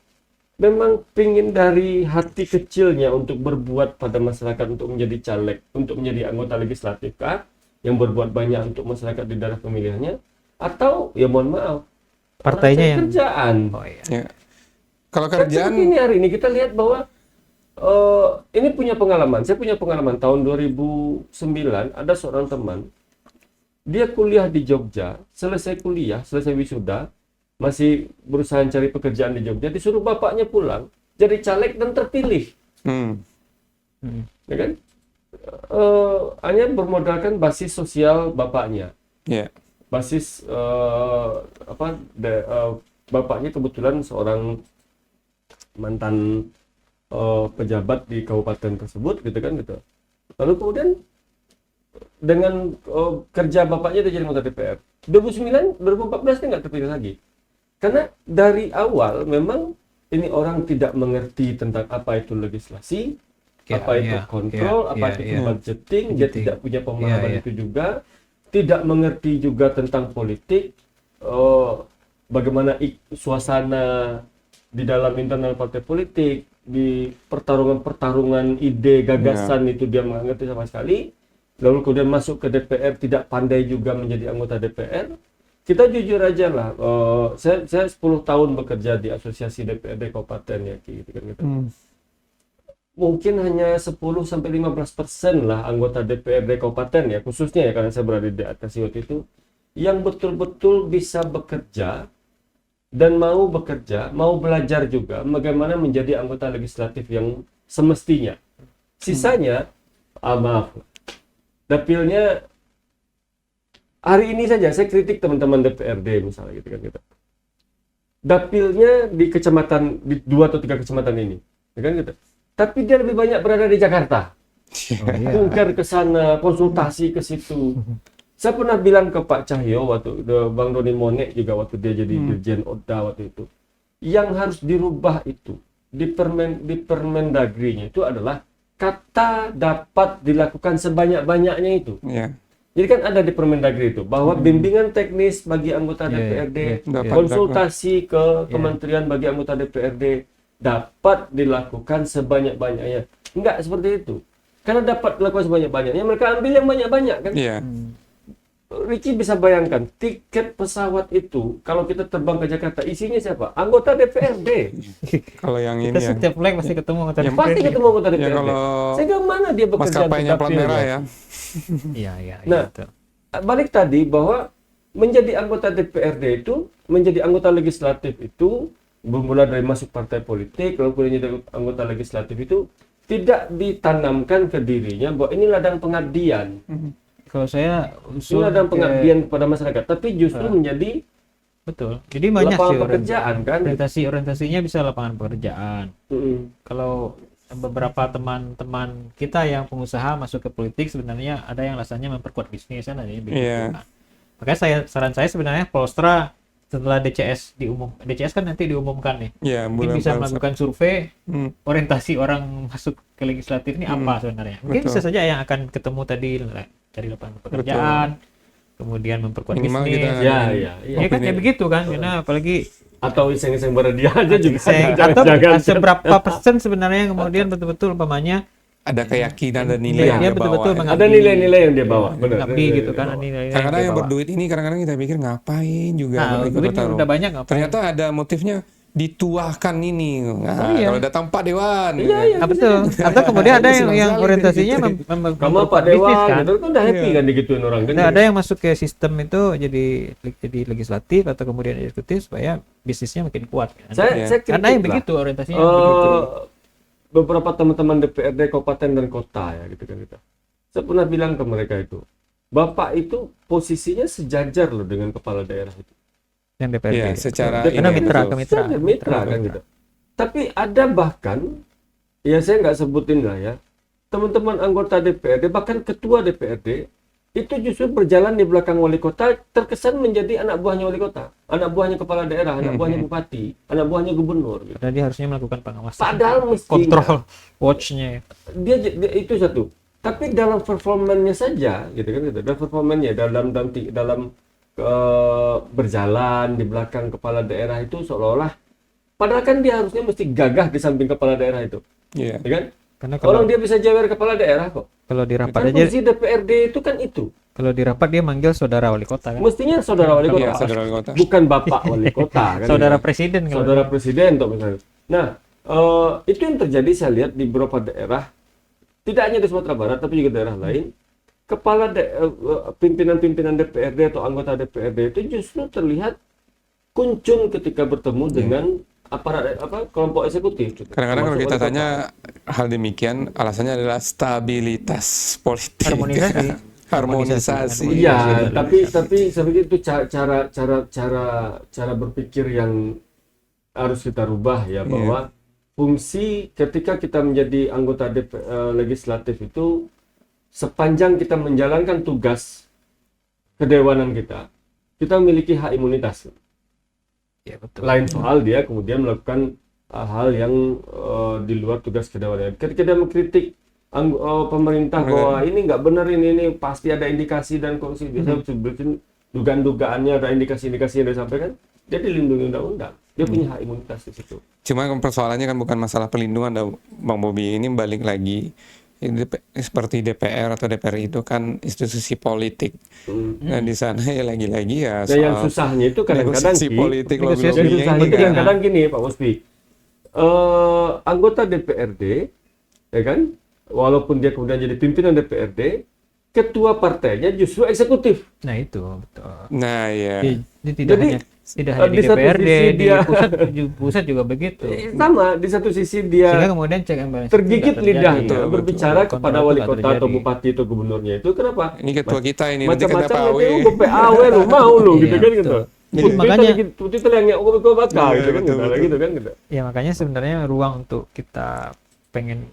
memang pingin dari hati kecilnya untuk berbuat pada masyarakat, untuk menjadi caleg, untuk menjadi anggota legislatif kah, yang berbuat banyak untuk masyarakat di daerah pemilihannya, atau ya mohon maaf partainya yang kerjaan. Kalau kerjaan ini hari ini kita lihat bahwa ini punya pengalaman. Saya punya pengalaman tahun 2009 ada seorang teman, dia kuliah di Jogja, selesai wisuda, masih berusaha cari pekerjaan di Jogja, disuruh bapaknya pulang jadi caleg dan terpilih. Ya kan? Hanya bermodalkan basis sosial bapaknya. Basis bapaknya kebetulan seorang mantan pejabat di kabupaten tersebut gitu kan gitu. Lalu kemudian dengan kerja bapaknya dia jadi anggota DPR. 2014 dia nggak terpilih lagi. Karena dari awal memang ini orang tidak mengerti tentang apa itu legislasi, apa itu kontrol, apa itu budgeting, dia tidak punya pemahaman itu juga, tidak mengerti juga tentang politik, bagaimana suasana di dalam internal partai politik, di pertarungan ide, gagasan itu dia nggak ngerti sama sekali. Lalu kemudian masuk ke DPR tidak pandai juga menjadi anggota DPR. Kita jujur aja lah, saya 10 tahun bekerja di asosiasi DPRD Kabupaten ya gitu kan gitu. Mungkin hanya 10-15% lah anggota DPRD Kabupaten ya, khususnya ya karena saya berada di atas waktu itu, yang betul-betul bisa bekerja dan mau bekerja, mau belajar juga bagaimana menjadi anggota legislatif yang semestinya. Sisanya, maaf, dapilnya hari ini saja saya kritik teman-teman DPRD misalnya gitu kan gitu. Dapilnya di kecamatan, di 2 atau 3 kecamatan ini, ya kan gitu. Tapi dia lebih banyak berada di Jakarta. Kunker ke sana, konsultasi ke situ. Saya pernah bilang ke Pak Cahyo Bang Doni Monek juga waktu dia jadi Dirjen Oda waktu itu. Yang harus dirubah itu di Permendagri-nya itu adalah kata dapat dilakukan sebanyak-banyaknya itu. Jadi kan ada di Permendagri itu bahwa bimbingan teknis bagi anggota DPRD, konsultasi ke kementerian bagi anggota DPRD dapat dilakukan sebanyak-banyaknya. Enggak seperti itu. Karena dapat dilakukan sebanyak-banyaknya, mereka ambil yang banyak-banyak kan. Ricky bisa bayangkan tiket pesawat itu kalau kita terbang ke Jakarta isinya siapa? Anggota DPRD. Kalau yang ini Kita setiap flight pasti ketemu anggota DPRD. Pasti ketemu anggota DPRD. kalau Sehingga mana dia bekerja maskapainya untuk plat dapil, merah ya? ya. Nah, balik tadi bahwa menjadi anggota DPRD itu, menjadi anggota legislatif itu, bermula dari masuk partai politik, lalu kemudian jadi anggota legislatif itu tidak ditanamkan ke dirinya bahwa ini ladang pengabdian. Kalau saya Ini usul ladang pengabdian kepada masyarakat, tapi justru menjadi betul. Jadi banyak lapangan sih pekerjaan kan. orientasinya bisa lapangan pekerjaan. Kalau beberapa teman-teman kita yang pengusaha masuk ke politik sebenarnya ada yang alasannya memperkuat bisnis kan, ada yang begitu kan. Makanya saran saya sebenarnya Polstra setelah DCS kan nanti diumumkan nih. Mungkin bisa melakukan survei orientasi orang masuk ke legislatif ini apa sebenarnya. Mungkin bisa saja yang akan ketemu tadi dari lapangan pekerjaan, kemudian memperkuat Minimal bisnis. Ya kan ya begitu kan, karena apalagi atau iseng-iseng berhadiah aja juga. atau seberapa persen sebenarnya kemudian betul-betul umpamanya ada keyakinan dan nilai yang dia betul-betul bawa. Ada nilai-nilai yang dia bawa. Benar. mengabdi gitu kan, nilai Kadang-kadang yang berduit ini kadang-kadang kita pikir ngapain juga. duit udah banyak ngapain. Ternyata ada motifnya dituahkan ini. Kalau datang Pak Dewan. Betul. Atau kemudian ada yang orientasinya Kamu Pak Dewan, itu kan udah happy kan digituin orang kan. Ada yang masuk ke sistem itu jadi legislatif atau kemudian eksekutif supaya bisnisnya makin kuat. Saya kritik Karena yang lah. begitu orientasinya begitu. Beberapa teman-teman DPRD kabupaten dan kota ya gitu kan kita. Saya pernah bilang ke mereka itu, Bapak itu posisinya sejajar loh dengan kepala daerah itu. Yang DPRD. Secara karena mitra kan gitu. Tapi ada bahkan, ya saya nggak sebutin lah ya, teman-teman anggota DPRD bahkan ketua DPRD itu justru berjalan di belakang wali kota, terkesan menjadi anak buahnya wali kota, anak buahnya kepala daerah, anak buahnya bupati, anak buahnya gubernur. Gitu. Karena dia harusnya melakukan pengawasan. Padahal mestinya kontrol watch-nya. Dia itu satu. Tapi dalam performanya saja, gitu kan, gitu. Dalam performanya, dalam berjalan di belakang kepala daerah itu seolah-olah, padahal kan dia harusnya mesti gagah di samping kepala daerah itu, ya kan? Karena orang dia bisa jewer kepala daerah kok. Kalau di rapat kan aja. Fungsi DPRD itu kan itu. Kalau di rapat dia manggil saudara wali kota kan. Mestinya saudara wali kota. Saudara wali kota. Bukan bapak wali kota kan. Saudara presiden kalau. Saudara presiden tuh misalnya. Nah, itu yang terjadi saya lihat di beberapa daerah, tidak hanya di Sumatera Barat tapi juga daerah lain. Kepala pimpinan-pimpinan DPRD atau anggota DPRD itu justru terlihat kuncung ketika bertemu dengan aparat kelompok eksekutif. Kadang-kadang kalau kita tanya hal demikian, alasannya adalah stabilitas politik. Harmonisasi. Iya, tapi seperti itu cara berpikir yang harus kita rubah ya, bahwa fungsi ketika kita menjadi anggota legislatif itu, sepanjang kita menjalankan tugas kedewanan kita memiliki hak imunitas. Ya, betul. Lain soal dia kemudian melakukan hal yang di luar tugas kedewanan. Ketika dia mengkritik pemerintah bahwa ini nggak benar, ini pasti ada indikasi dan korupsi, biasanya bikin dugaan-dugaannya, ada indikasi-indikasi yang disampaikan, dia dilindungi undang-undang. Dia punya hak imunitas di situ. Cuma persoalannya kan bukan masalah pelindungan, Bang Bobi, ini balik lagi. Seperti DPR atau DPR itu kan institusi politik. Dan di sana ya lagi-lagi ya soal yang susahnya itu kadang-kadang politik kadang-kadang gini Pak Musbi, anggota DPRD ya kan, walaupun dia kemudian jadi pimpinan DPRD, ketua partainya justru eksekutif. Nah itu betul. Nah, ya. Jadi tidak Jadi, hanya di di satu DPRD, sisi di dia- pusat juga begitu. Sama, di satu sisi Sehingga dia kemudian check and balance tergigit itu nggak terjadi. lidahnya Betul, berbicara betul. kepada Kontrol wali itu nggak kota atau terjadi. bupati atau gubernurnya itu. Kenapa? Ini ketua kita ini nanti kena Macam-macam PAW. nanti gue PAW lu mau lu Iya, gitu kan gitu. betul. Jadi makanya- putih telangnya gue bakal Iya, gitu kan betul, gitu, betul. gitu kan gitu. Ya makanya sebenarnya ruang untuk kita pengen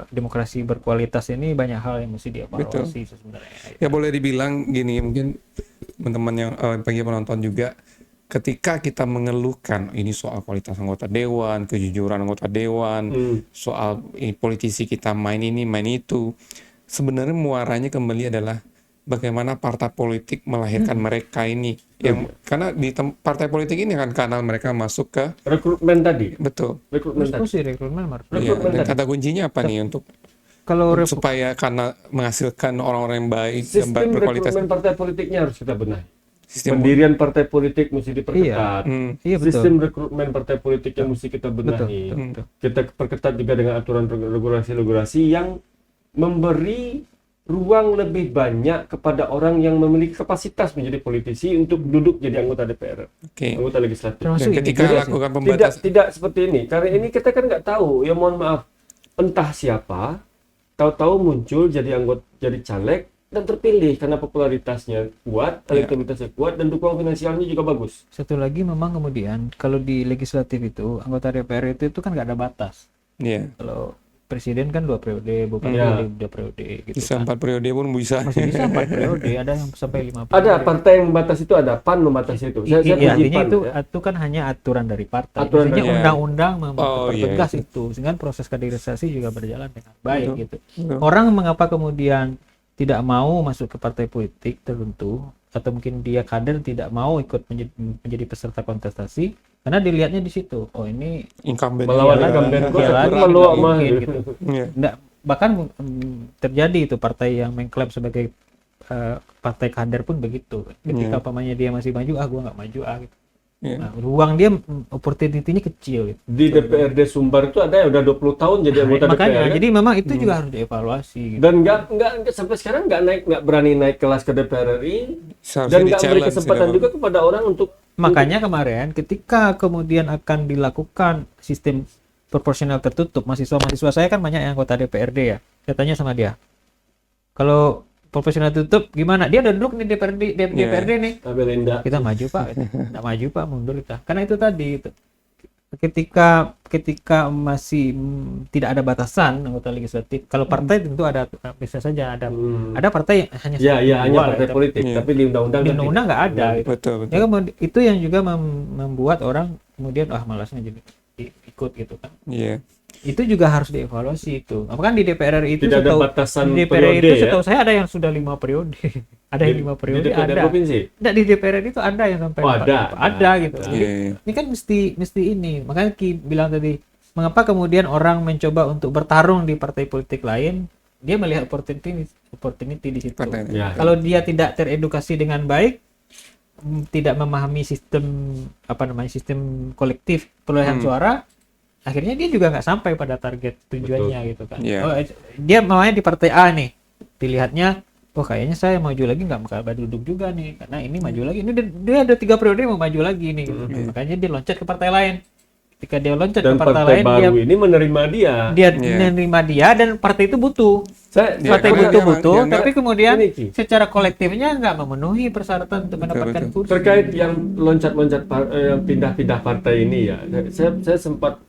demokrasi berkualitas ini banyak hal yang mesti dievaluasi sebenarnya. Ya boleh dibilang gini, mungkin teman-teman yang bagi penonton juga, ketika kita mengeluhkan ini soal kualitas anggota dewan, kejujuran anggota dewan, soal ini politisi kita main ini main itu, sebenarnya muaranya kembali adalah bagaimana partai politik melahirkan mereka ini, yang karena di partai politik ini kan kanal mereka masuk ke Rekrutmen tadi, betul. rekrutmen tadi. Diskusi rekrutmen Iya, Rekrutmen dan tadi. kata kuncinya apa nih untuk kalau supaya karena menghasilkan orang-orang yang baik dan Sistem berkualitas rekrutmen partai politiknya harus kita benahi. sistem. Pendirian partai politik mesti diperketat. iya betul. Sistem rekrutmen partai politik yang mesti kita benahi. betul. Kita perketat juga dengan aturan regulasi-regulasi yang memberi ruang lebih banyak kepada orang yang memiliki kapasitas menjadi politisi untuk duduk jadi anggota DPR, Oke. anggota legislatif. Termasuk Dan ini ketika juga sih. lakukan Tidak pembatasan, tidak seperti ini. Karena ini kita kan nggak tahu. Ya mohon maaf, entah siapa, tahu-tahu muncul jadi anggota, jadi caleg dan terpilih karena popularitasnya kuat, elektabilitasnya kuat, dan dukungan finansialnya juga bagus. Satu lagi memang kemudian kalau di legislatif itu anggota DPR itu kan nggak ada batas. ya Kalau presiden kan 2 periode, bupati Iya. 2 periode gitu bisa kan. 4 periode pun bisa. Masih bisa 4 periode, ada yang sampai 5 periode. Ada partai yang membatasi itu, ada PAN membatasi itu. Saya Iya, puji artinya PAN, itu ya. itu kan hanya aturan dari partai. Aturan Maksudnya dari- undang-undang Oh, iya, mempertegas itu, sehingga proses kaderisasi juga berjalan dengan baik Betul. gitu. Betul. Orang mengapa kemudian tidak mau masuk ke partai politik tertentu atau mungkin dia kader tidak mau ikut menjadi peserta kontestasi karena dilihatnya di situ. Oh, ini Incumbent Melawan iya, incumbent iya, kok, jalan, tapi nggak meluap mah. mungkin, gitu. iya. Nggak, bahkan terjadi itu partai yang mengklaim sebagai partai kader pun begitu. Ketika pamannya dia masih maju, gua nggak maju gitu. Iya. Nah, ruang dia opportunity-nya kecil gitu. Di DPRD Sumbar itu ada yang udah 20 tahun jadi anggota Makanya DPR. kan? jadi memang itu juga harus dievaluasi gitu. Dan nggak sampai sekarang nggak berani naik kelas ke DPR RI Seharusnya dan nggak beri di-challenge kesempatan gitu. juga kepada orang untuk Makanya kemarin ketika kemudian akan dilakukan sistem proporsional tertutup, mahasiswa saya kan banyak yang anggota DPRD ya. Saya tanya sama dia, kalau proporsional tertutup gimana? Dia udah duduk nih DPRD nih. Belinda. Kita maju Pak, nggak maju Pak, mundur kita. Karena itu tadi itu. Ketika masih tidak ada batasan anggota legislatif, kalau partai tentu ada, bisa saja ada partai yang hanya Hanya dua, partai ya, politik, Iya. tapi di undang-undang di kan undang-undang nggak ada gitu. Betul, betul. Ya, itu yang juga membuat orang kemudian malasnya jadi ikut gitu kan. Iya. Itu juga harus dievaluasi itu. Apakah di DPR RI itu Tidak ada setahu- batasan di DPR periode, itu ya? setahu saya ada yang sudah 5 periode. Ada yang 5 periode, di DPRD ada. provinsi. Nggak, di DPR RI itu ada yang sampai Oh, 4. ada. Ada gitu. Ada. Jadi, Iya, iya. ini kan mesti ini. Makanya Ki bilang tadi, mengapa kemudian orang mencoba untuk bertarung di partai politik lain? Dia melihat opportunity di situ. Partai. Ya. Kalau dia tidak teredukasi dengan baik, tidak memahami sistem sistem kolektif perolehan suara, akhirnya dia juga nggak sampai pada target tujuannya gitu kan. Iya. Oh, dia maunya di partai A nih, dilihatnya, oh kayaknya saya maju lagi nggak bakal duduk juga nih, karena ini maju lagi, ini dia ada 3 periode mau maju lagi nih, gitu. Makanya dia loncat ke partai lain. Ketika dia loncat Dan ke partai partai lain, baru ini menerima dia. dia Iya. menerima dia dan partai itu butuh. Saya Partai karena butuh, dia tapi kemudian Ini, Ki. secara kolektifnya nggak memenuhi persyaratan untuk mendapatkan betul. kursi. terkait yang loncat-loncat yang pindah-pindah partai ini ya, saya sempat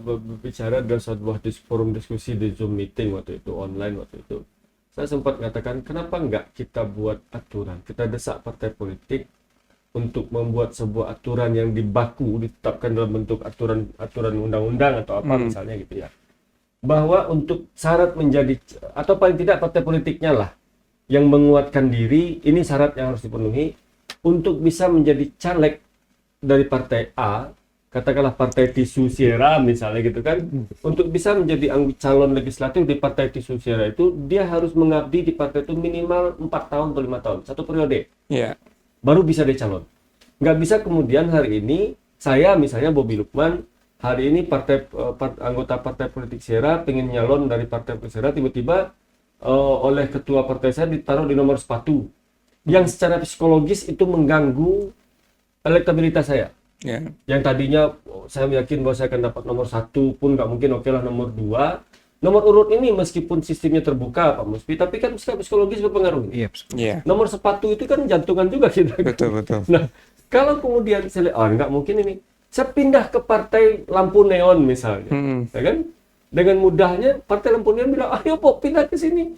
berbicara dalam sebuah forum diskusi di Zoom meeting waktu itu, online waktu itu. Saya sempat mengatakan, kenapa enggak kita buat aturan, kita desak partai politik untuk membuat sebuah aturan yang dibaku, ditetapkan dalam bentuk aturan undang-undang atau apa misalnya gitu ya, bahwa untuk syarat menjadi, atau paling tidak partai politiknya lah yang menguatkan diri, ini syarat yang harus dipenuhi untuk bisa menjadi caleg dari partai A, katakanlah partai Tisu Sierra misalnya gitu kan, untuk bisa menjadi calon legislatif di partai Tisu Sierra itu, dia harus mengabdi di partai itu minimal 4 tahun atau 5 tahun, satu periode, Iya. baru bisa dia calon. Nggak bisa kemudian hari ini, saya misalnya Bobby Lukman, hari ini anggota partai politik Sierra pengen nyalon dari partai politik Sierra, tiba-tiba oleh ketua partai saya ditaruh di nomor sepatu, yang secara psikologis itu mengganggu elektabilitas saya. Ya. Yang tadinya saya yakin bahwa saya akan dapat nomor 1 pun nggak mungkin, oke lah nomor 2. Nomor urut ini meskipun sistemnya terbuka Pak Musfi, tapi kan secara psikologis berpengaruh. Iya. Iya. Nomor sepatu itu kan jantungan juga kita. Betul. Nah, kalau kemudian saya lihat, nggak mungkin ini. Saya pindah ke partai lampu neon misalnya, ya kan? Dengan mudahnya partai lampu neon bilang, ayo Bob pindah ke sini.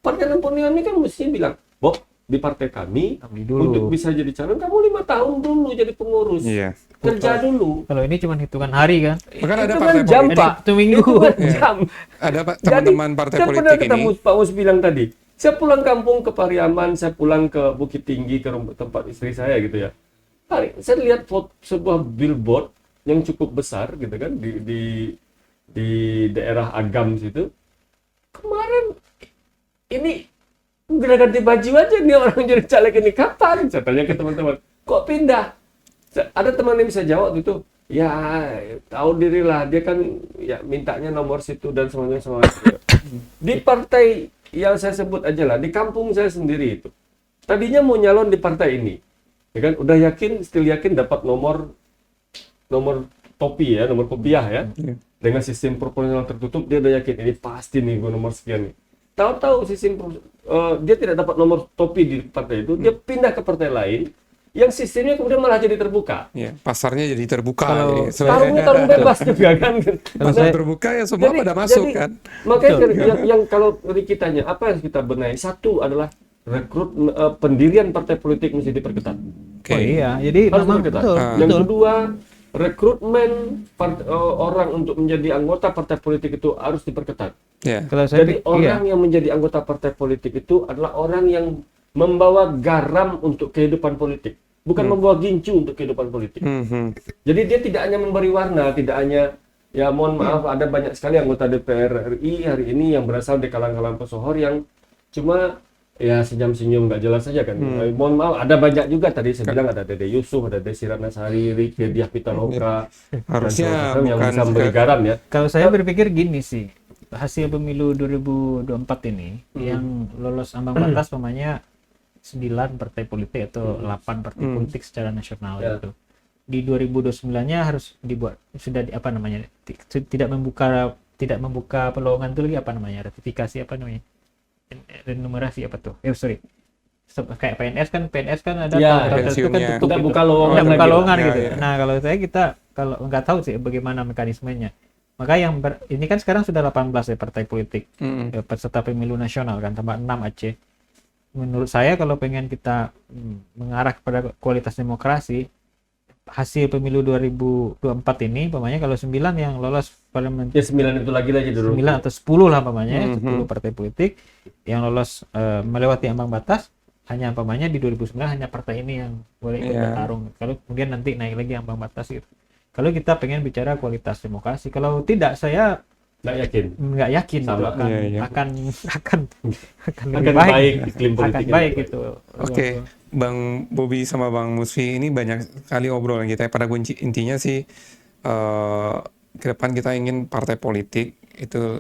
Partai lampu neon ini kan mesti bilang, Bob di partai kami Dulu. untuk bisa jadi calon kamu 5 tahun dulu jadi pengurus, Iya. kerja dulu. Kalau ini cuma hitungan hari kan. Bahkan ada Itu partai kan jam politik. Pak, Itu minggu. Itu kan jam. Ada Pak Jadi, teman-teman partai saya pernah politik ketemu ini. Pak Mus bilang tadi, saya pulang kampung ke Pariaman, saya pulang ke Bukit Tinggi ke tempat istri saya gitu ya. Saya lihat sebuah billboard yang cukup besar gitu kan di daerah Agam situ. Kemarin ini udah ganti baju aja nih orang jadi caleg ini, kapan? Saya tanya ke teman-teman, kok pindah? Ada teman yang bisa jawab gitu, ya tahu diri lah, dia kan ya mintanya nomor situ dan semuanya. Di partai yang saya sebut aja lah, di kampung saya sendiri itu, tadinya mau nyalon di partai ini, ya kan, udah yakin, still yakin dapat nomor topi ya, nomor kopiah ya, dengan sistem proporsional tertutup, dia udah yakin ini pasti nih gue nomor sekian nih. Tahu-tahu dia tidak dapat nomor topi di partai itu, dia pindah ke partai lain yang sistemnya kemudian malah jadi terbuka. Ya, pasarnya jadi terbuka. Kalau Tarung bebas juga kan. Kalau terbuka ya semua pada masuk kan. Makanya yang kalau kita tanya apa yang kita benahi, satu adalah pendirian partai politik mesti diperketat. Oke. Oh iya, jadi Harus memang diperketat. betul. Yang betul. kedua, rekrutmen orang untuk menjadi anggota partai politik itu harus diperketat. Ya. Kalau saya Jadi orang yang menjadi anggota partai politik itu adalah orang yang membawa garam untuk kehidupan politik, bukan membawa gincu untuk kehidupan politik. Jadi dia tidak hanya memberi warna, tidak hanya, ya mohon maaf, ada banyak sekali anggota DPR RI hari ini yang berasal dari kalangan pesohor yang cuma ya senyum-senyum nggak jelas saja kan. Mohon maaf, ada banyak juga tadi saya bilang, ada Dede Yusuf, ada Desi Ratnasari, Riki Diah Pitaloka, Harusnya yang bukan bisa memberi garam ya. Kalau saya berpikir gini sih, hasil pemilu 2024 ini yang lolos ambang batas namanya 9 partai politik atau 8 partai politik secara nasional Ya. gitu. Di 2029-nya harus dibuat sudah tidak membuka peluangan itu lagi, apa namanya? Ratifikasi apa namanya? Renumerasi apa tuh? Sorry. Kayak PNS kan ada Ya, tahun tertentu kan pensiunnya. tutup Nggak gitu. buka lowongan Nggak buka lagi. lowongan Ya, gitu. ya. Nah, kita kalau nggak tahu sih bagaimana mekanismenya. Maka ini kan sekarang sudah 18 ya partai politik peserta pemilu nasional kan, tambah 6 Aceh. Menurut saya kalau pengen kita mengarah kepada kualitas demokrasi, hasil pemilu 2024 ini umpamanya kalau 9 yang lolos parlemen, Ya 9 itu lagi dulu. 9 atau 10 lah umpamanya, 10 partai politik yang lolos melewati ambang batas, hanya umpamanya di 2009 hanya partai ini yang boleh ikut bertarung. Kalau kemudian nanti naik lagi ambang batas gitu. Kalau kita pengen bicara kualitas demokrasi, kalau tidak saya nggak yakin itu Sama. akan lebih Akan baik iklim akan politiknya. baik gitu. Oke, Bang Bobi sama Bang Musfi, ini banyak sekali obrolan kita. Pada kunci intinya sih ke depan kita ingin partai politik itu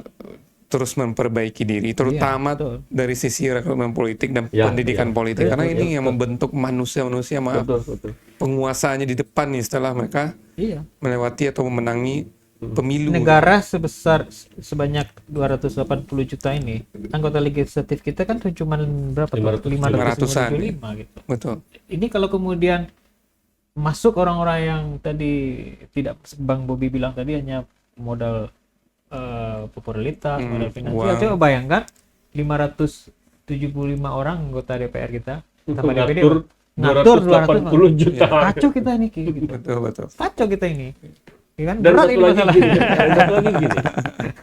terus memperbaiki diri, terutama betul. dari sisi rekrutmen politik dan Ya, pendidikan ya. politik. Karena Betul, ini ya, yang membentuk manusia-manusia, Betul. penguasanya di depan nih setelah mereka Iya. melewati atau memenangi pemilu. Negara sebanyak 280 juta ini, anggota legislatif kita kan cuma berapa? 500-an. 555 gitu. Betul. Ini kalau kemudian masuk orang-orang yang tadi tidak, Bang Bobi bilang tadi hanya modal popularitas, modal finansial. uang. Coba bayangkan 575 orang anggota DPR kita sama DPD Ngatur 280 juta. Kacau kita ini gitu. Betul. Kacau kita ini. Ya kan? Dan Berat satu ini lagi masalahnya. gini.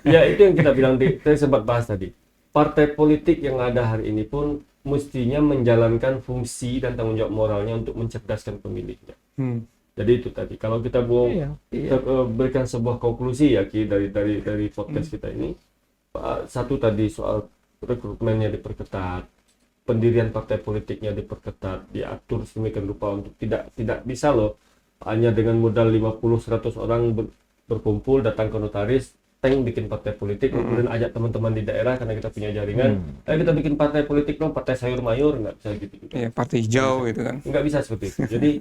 Ya itu yang kita bilang, saya sempat bahas tadi. Partai politik yang ada hari ini pun mestinya menjalankan fungsi dan tanggung jawab moralnya untuk mencerdaskan pemilihnya. Jadi itu tadi. Kalau kita mau berikan sebuah konklusi ya Ki, dari podcast kita ini, satu tadi soal rekrutmennya diperketat, pendirian partai politiknya diperketat, diatur sedemikian rupa untuk tidak bisa loh hanya dengan modal 50-100 orang berkumpul datang ke notaris Tank bikin partai politik, kemudian ajak teman-teman di daerah karena kita punya jaringan, ayo kita bikin partai politik dong, partai sayur mayur, nggak bisa gitu. Ya, partai hijau gitu kan. Nggak bisa seperti itu. Jadi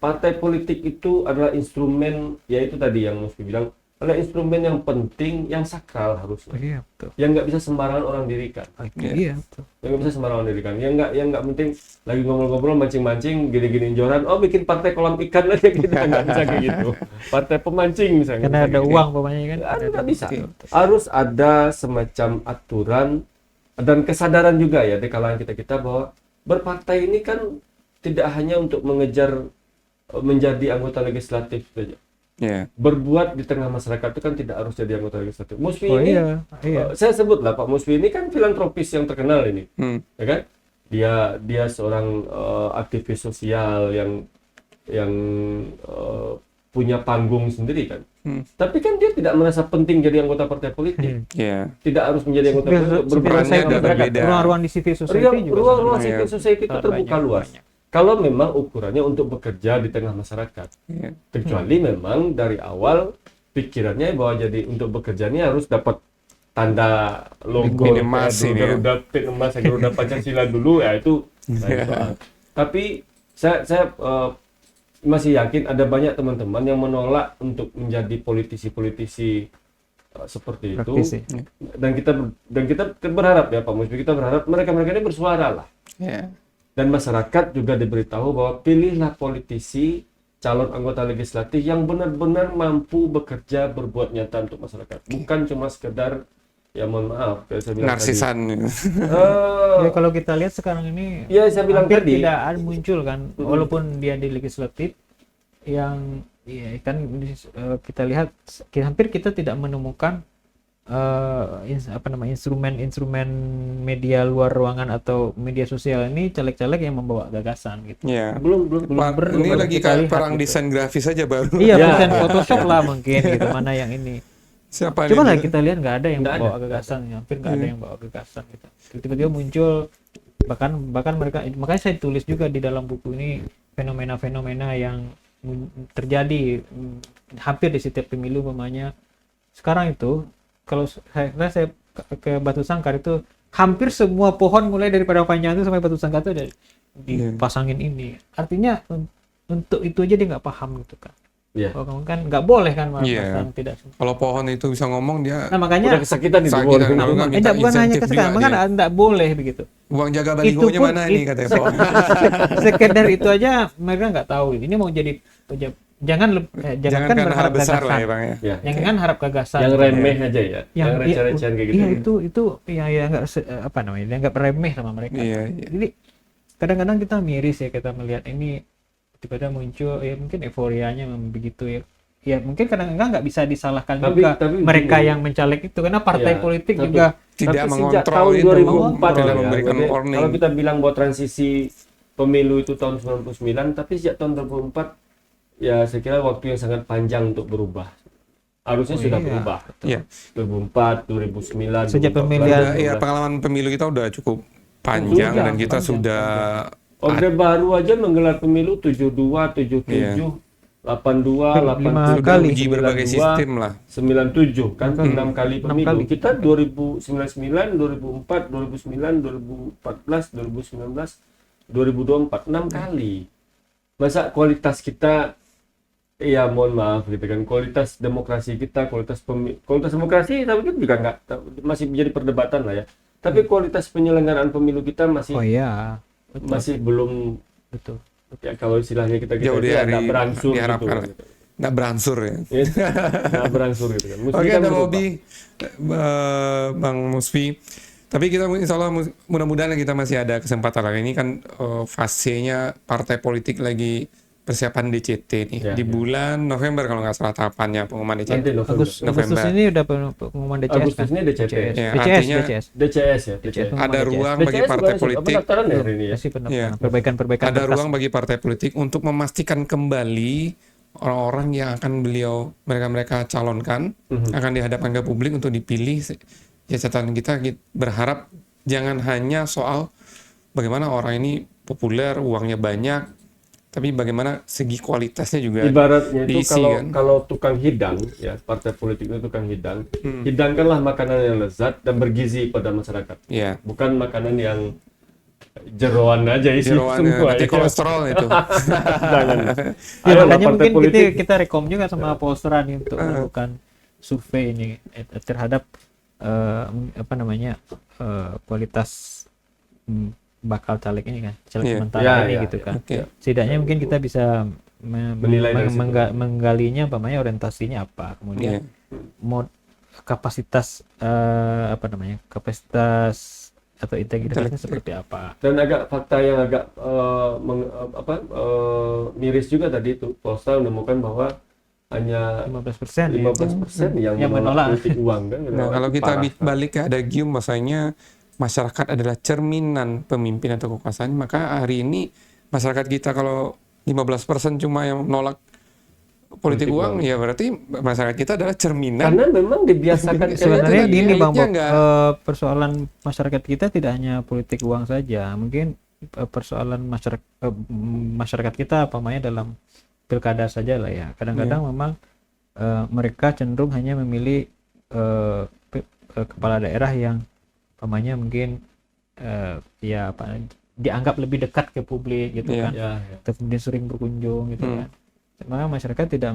partai politik itu adalah instrumen, ya itu tadi yang Musfi bilang, adalah instrumen yang penting, yang sakral harusnya, Iya, betul. yang nggak bisa sembarangan orang dirikan, Iya, betul. yang nggak bisa sembarangan orang dirikan, yang nggak penting lagi ngobrol-ngobrol mancing-mancing, gini-gini joran, oh bikin partai kolam ikan aja gitu, nggak bisa kayak gitu. Partai pemancing misalnya. Karena ada gitu. uang pokoknya kan. Nggak bisa. Harus ada semacam aturan dan kesadaran juga ya di kalangan kita bahwa berpartai ini kan tidak hanya untuk mengejar menjadi anggota legislatif saja. Ya. Berbuat di tengah masyarakat itu kan tidak harus jadi anggota legislatif. Musfi Oh ini, iya. saya sebut lah Pak Musfi ini kan filantropis yang terkenal ini, ya kan? Dia seorang aktivis sosial yang punya panggung sendiri kan. Tapi kan dia tidak merasa penting jadi anggota partai politik. Tidak harus menjadi anggota politik. Berperannya agak berbeda. Ruang-ruang di civil society juga. Ruang-ruang civil society itu terbuka luas. Kalau memang ukurannya untuk bekerja di tengah masyarakat. Kecuali memang dari awal pikirannya bahwa jadi untuk bekerja ini harus dapat tanda logo Garuda pin emas, Garuda Pancasila dulu ya itu. Tapi saya masih yakin ada banyak teman-teman yang menolak untuk menjadi politisi-politisi seperti itu. Dan kita berharap ya Pak Musfi, kita berharap mereka ini bersuara lah. Dan masyarakat juga diberitahu bahwa pilihlah politisi calon anggota legislatif yang benar-benar mampu bekerja berbuat nyata untuk masyarakat, bukan cuma sekedar ya mohon maaf kayak saya bilang narsisan. Ya kalau kita lihat sekarang ini ya saya bilang tadi tidak ada muncul kan, walaupun dia di legislatif yang ya kan kita lihat hampir kita tidak menemukan instrumen media luar ruangan atau media sosial ini caleg-caleg yang membawa gagasan gitu. Belum ini lagi kayak perang gitu. Desain grafis aja baru. Iya, desain Photoshop lah mungkin gitu, mana yang ini. Siapa coba lah kita lihat nggak ada yang bawa gagasan, hampir nggak ada yang bawa gagasan gitu. Tiba-tiba muncul bahkan mereka, makanya saya tulis juga di dalam buku ini fenomena-fenomena yang terjadi hampir di setiap pemilu. Umpamanya sekarang itu kalau saya ke Batu Sangkar itu hampir semua pohon mulai daripada panjang itu sampai Batu Sangkar itu ada dipasangin ini. Artinya untuk itu aja dia nggak paham gitu kan. Oh, kan nggak boleh kan tidak. Kalau pohon itu bisa ngomong dia. Nah makanya udah kesakitan itu. Bukan hanya kesakitan, makanya nggak boleh begitu. Uang jaga balihonya mana nih katanya pohon. Sekedar itu aja mereka nggak tahu. Ini mau jadi jangan berharap besar gagasan lah ya Bang ya. Jangan harap gagasan. Yang remeh aja ya. Yang receh-recehan kayak gitu. Iya itu ya nggak apa namanya, dianggap remeh sama mereka. Jadi kadang-kadang kita miris ya kita melihat ini tiba-tiba muncul ya mungkin euforianya begitu ya. Ya mungkin kadang-kadang nggak bisa disalahkan juga mereka yang mencaleg itu karena partai politik juga tidak mengontrol tahun itu 2004 tidak memberikan warning. Kalau kita bilang bahwa transisi pemilu itu tahun 99, tapi sejak tahun 2004 ya saya kira waktu yang sangat panjang untuk berubah. Harusnya sudah berubah. 2004, 2009. Sejak pemilihan. Ya pengalaman pemilu kita udah cukup panjang dan kita sudah. Orde Baru aja menggelar pemilu 72, 77, 82, 87, kali uji berbagai sistem lah. 97 kan 6 kali pemilu. Kita 2099, 2004, 2009, 2014, 2019, 2024 6 kali. Masa kualitas kita ya mohon maaf gitu kan, kualitas demokrasi kita, kualitas demokrasi tapi kan juga nggak masih menjadi perdebatan lah ya. Tapi kualitas penyelenggaraan pemilu kita masih masih belum betul. Ya kalau istilahnya kita nggak berangsur diharapkan gitu. Nggak berangsur ya. Nggak berangsur gitu kan. Oke, ada Bobby, Bang Musfi. Tapi kita insya Allah mudah-mudahan kita masih ada kesempatan lagi. Ini kan fasenya partai politik lagi persiapan DCT nih di bulan November kalau nggak salah tahapannya pengumuman DCT. Agustus ini udah pengumuman DCS. Agustus ini DCT. Artinya DCS ya. Ada ruang bagi partai politik. Perbaikan. Ada ruang bagi partai politik untuk memastikan kembali orang-orang yang akan mereka calonkan akan dihadapkan ke publik untuk dipilih. Ya catatan kita berharap jangan hanya soal bagaimana orang ini populer, uangnya banyak, tapi bagaimana segi kualitasnya juga Ibaratnya itu diisi, kan? kalau tukang hidang, ya partai politik itu tukang hidang, hidangkanlah makanan yang lezat dan bergizi pada masyarakat. Ya, Bukan makanan yang jeroan aja isi jeroannya semua. nanti ya. kolesterol itu. Jangan. Ya, Ayolah, makanya partai mungkin politik. kita rekom juga sama Polstra nih untuk melakukan survei ini terhadap kualitas bakal caleg ini kan, caleg Iya. sementara Ya, ini ya, gitu ya. kan. Oke. Setidaknya mungkin kita bisa Menilai dari situ. menggalinya orientasinya apa, kemudian mod kapasitas kapasitas atau integritasnya seperti apa. Dan agak fakta yang agak miris juga tadi itu, Polstra menemukan bahwa hanya 15% 15% yang menolak politik uang kan. Nah, kalau kita Parah. balik ke adagium bahwasanya masyarakat adalah cerminan pemimpin atau kekuasaan, maka hari ini masyarakat kita kalau 15% cuma yang menolak politik uang, ya berarti masyarakat kita adalah cerminan. Karena memang dibiasakan Sebenarnya tadi gini Bang elitnya Bob, nggak- persoalan masyarakat kita tidak hanya politik uang saja, mungkin persoalan masyarakat kita dalam pilkada saja lah ya. Kadang-kadang memang mereka cenderung hanya memilih kepala daerah yang mungkin dianggap lebih dekat ke publik gitu Iya. kan, ya. atau kemudian sering berkunjung gitu kan. Maka masyarakat tidak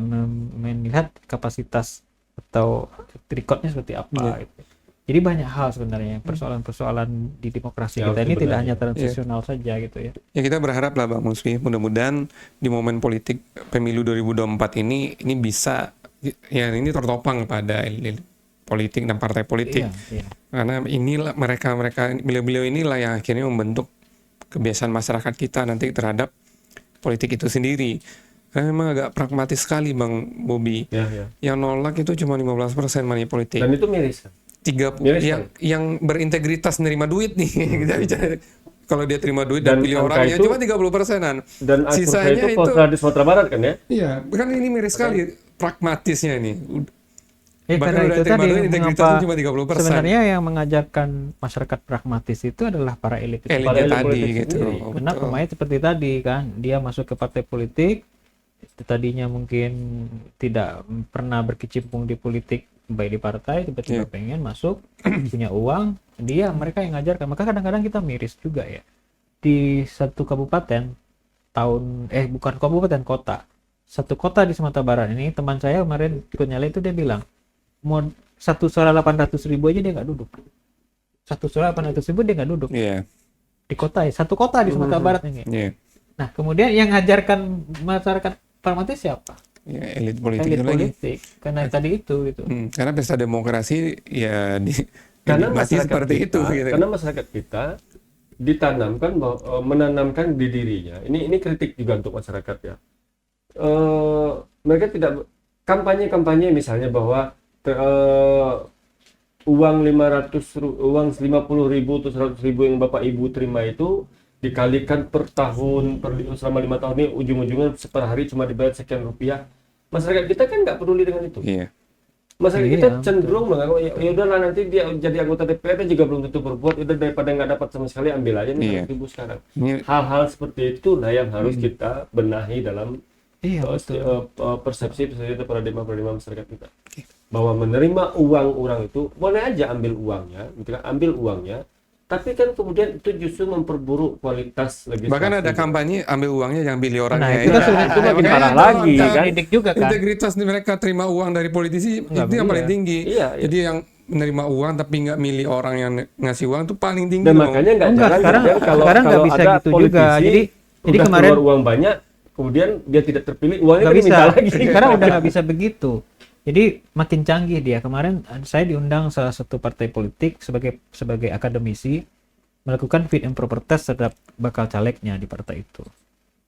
melihat kapasitas atau recordnya seperti apa gitu. Jadi banyak hal sebenarnya persoalan-persoalan di demokrasi Ya, kita ini tidak sebenarnya. hanya transisional saja gitu ya. Ya kita berharap lah Bang Musfi, mudah-mudahan di momen politik pemilu 2024 ini bisa ya ini tertopang pada elit politik dan partai politik. Iya. Karena inilah mereka beliau-beliau inilah yang akhirnya membentuk kebiasaan masyarakat kita nanti terhadap politik itu sendiri. Karena memang agak pragmatis sekali Bang Bobi. Ya. Yang nolak itu cuma 15% money politik. Dan itu miris kan. Miris, yang berintegritas nerima duit nih. Kita bicara kalau dia terima duit dan Dan pilih angka orangnya itu- cuma 30%-an. Dan survei itu Polstra di Sumatera Barat kan ya. Iya, kan ini miris sekali pragmatisnya ini. Ya, Bahkan karena udah itu terima tadi duit, integritasnya mengapa cuma 30%. sebenarnya yang mengajarkan masyarakat pragmatis itu adalah para elit itu. Elitnya Para elit tadi politik gitu. sendiri. Karena Betul. pemain seperti tadi kan, dia masuk ke partai politik, tadinya mungkin tidak pernah berkecimpung di politik baik di partai, tiba-tiba pengen masuk, punya uang, mereka yang ngajarkan. Maka kadang-kadang kita miris juga ya, di satu kabupaten bukan kabupaten, kota, satu kota di Sumatera Barat ini, teman saya kemarin ikut nyalek itu, dia bilang mau satu suara 800.000 aja dia nggak duduk, satu suara 800.000 dia nggak duduk Iya, di kota ya, satu kota di Sumatera Barat ini. iya. Nah, kemudian yang ngajarkan masyarakat pragmatis siapa? Ya, elit politik Elit itu lagi. politik. Karena tadi itu gitu. Karena pesta demokrasi ya Karena dinikmati masyarakat seperti kita, itu gitu. Karena masyarakat kita ditanamkan menanamkan di dirinya. Ini kritik juga untuk masyarakat ya. Mereka tidak kampanye misalnya bahwa uang 50.000 atau 100.000 yang Bapak Ibu terima itu dikalikan per tahun selama 5 tahun ini ujung-ujungnya per hari cuma dibayar sekian rupiah. Masyarakat kita kan nggak peduli dengan itu. Iya. Masyarakat Iya, kita cenderung menganggap ya udahlah nanti dia jadi anggota DPR juga belum tentu berbuat, udah daripada nggak dapat sama sekali ambil aja nih 100.000 sekarang. Ini Hal-hal seperti itulah yang harus kita benahi dalam Iya, betul. persepsi paradigma masyarakat kita. Bahwa menerima uang orang itu boleh aja ambil uangnya, gitu kan, ambil uangnya, tapi kan kemudian itu justru memperburuk kualitas legislasi. bahkan ada kampanye ambil uangnya jangan pilih orangnya. Nah, ya. itu kan sudah- itu makin Makanya parah itu lagi, angka kan? Didik juga kan. Integritas nih, mereka terima uang dari politisi itu yang paling tinggi. Iya. Jadi yang menerima uang tapi nggak milih orang yang ngasih uang itu paling tinggi. Dan loh. makanya nggak Enggak, jarang sekarang kalau nggak bisa ada gitu juga. politisi Jadi udah kemarin keluar uang banyak, kemudian dia tidak terpilih, uangnya nggak kan bisa. diminta lagi. Sekarang udah nggak bisa begitu. Jadi makin canggih dia. Kemarin saya diundang salah satu partai politik sebagai akademisi melakukan fit and proper test terhadap bakal calegnya di partai itu.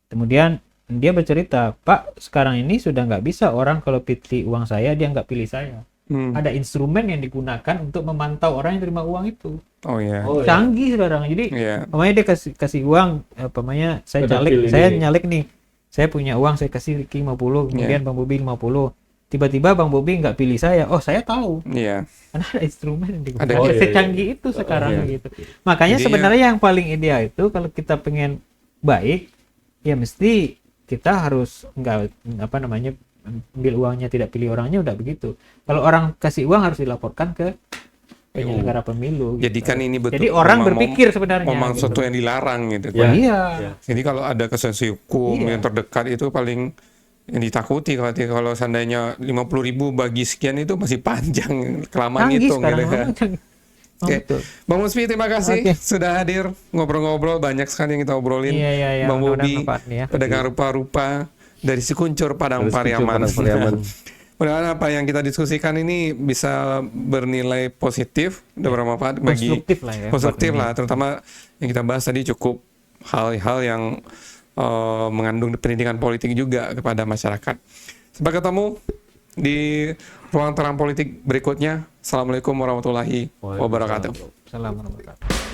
Kemudian dia bercerita, Pak, sekarang ini sudah nggak bisa orang kalau pilih uang saya dia nggak pilih saya. Ada instrumen yang digunakan untuk memantau orang yang terima uang itu. Oh iya. Oh, iya. Canggih sekarang. Jadi Iya. dia kasih uang, saya Udah caleg, pilih saya ini. nyalek nih. Saya punya uang, saya kasih Ricky 50, kemudian Bang Bobi 50. Tiba-tiba Bang Bobi nggak pilih saya. Oh, saya tahu. Iya. Karena ada instrumen yang digunakan. Ada. Oh, iya, Secanggih itu sekarang iya. gitu. Makanya Jadi sebenarnya yang paling ideal itu kalau kita pengen baik, ya mesti kita harus nggak apa namanya ambil uangnya tidak pilih orangnya, udah begitu. Kalau orang kasih uang harus dilaporkan ke penyelenggara pemilu. Jadi gitu. kan ini betul. Jadi orang berpikir sebenarnya. Memang gitu. sesuatu yang dilarang gitu. Ya. Iya. Jadi kalau ada kesensi hukum Iya. yang terdekat itu paling yang ditakuti kalau seandainya 50.000 bagi sekian itu masih panjang, kelamaan Canggih hitung sekarang. gitu ya. Oke. Betul. Bang Musfi, terima kasih Oke. sudah hadir ngobrol-ngobrol, banyak sekali yang kita obrolin. Iya. Bang Mudah-mudahan Bobi, manfaat nih ya. pedagang rupa-rupa dari Sikuncur Padang Dari Sikuncur Pariaman. Padang Pariaman. Mudah-mudahan apa yang kita diskusikan ini bisa bernilai positif dan bermanfaat bagi Konstruktif lah ya. konstruktif buat ini. lah, terutama yang kita bahas tadi cukup hal-hal yang mengandung pendidikan politik juga kepada masyarakat. Sampai ketemu di ruang terang politik berikutnya. Assalamualaikum warahmatullahi wabarakatuh. Assalamualaikum warahmatullahi wabarakatuh.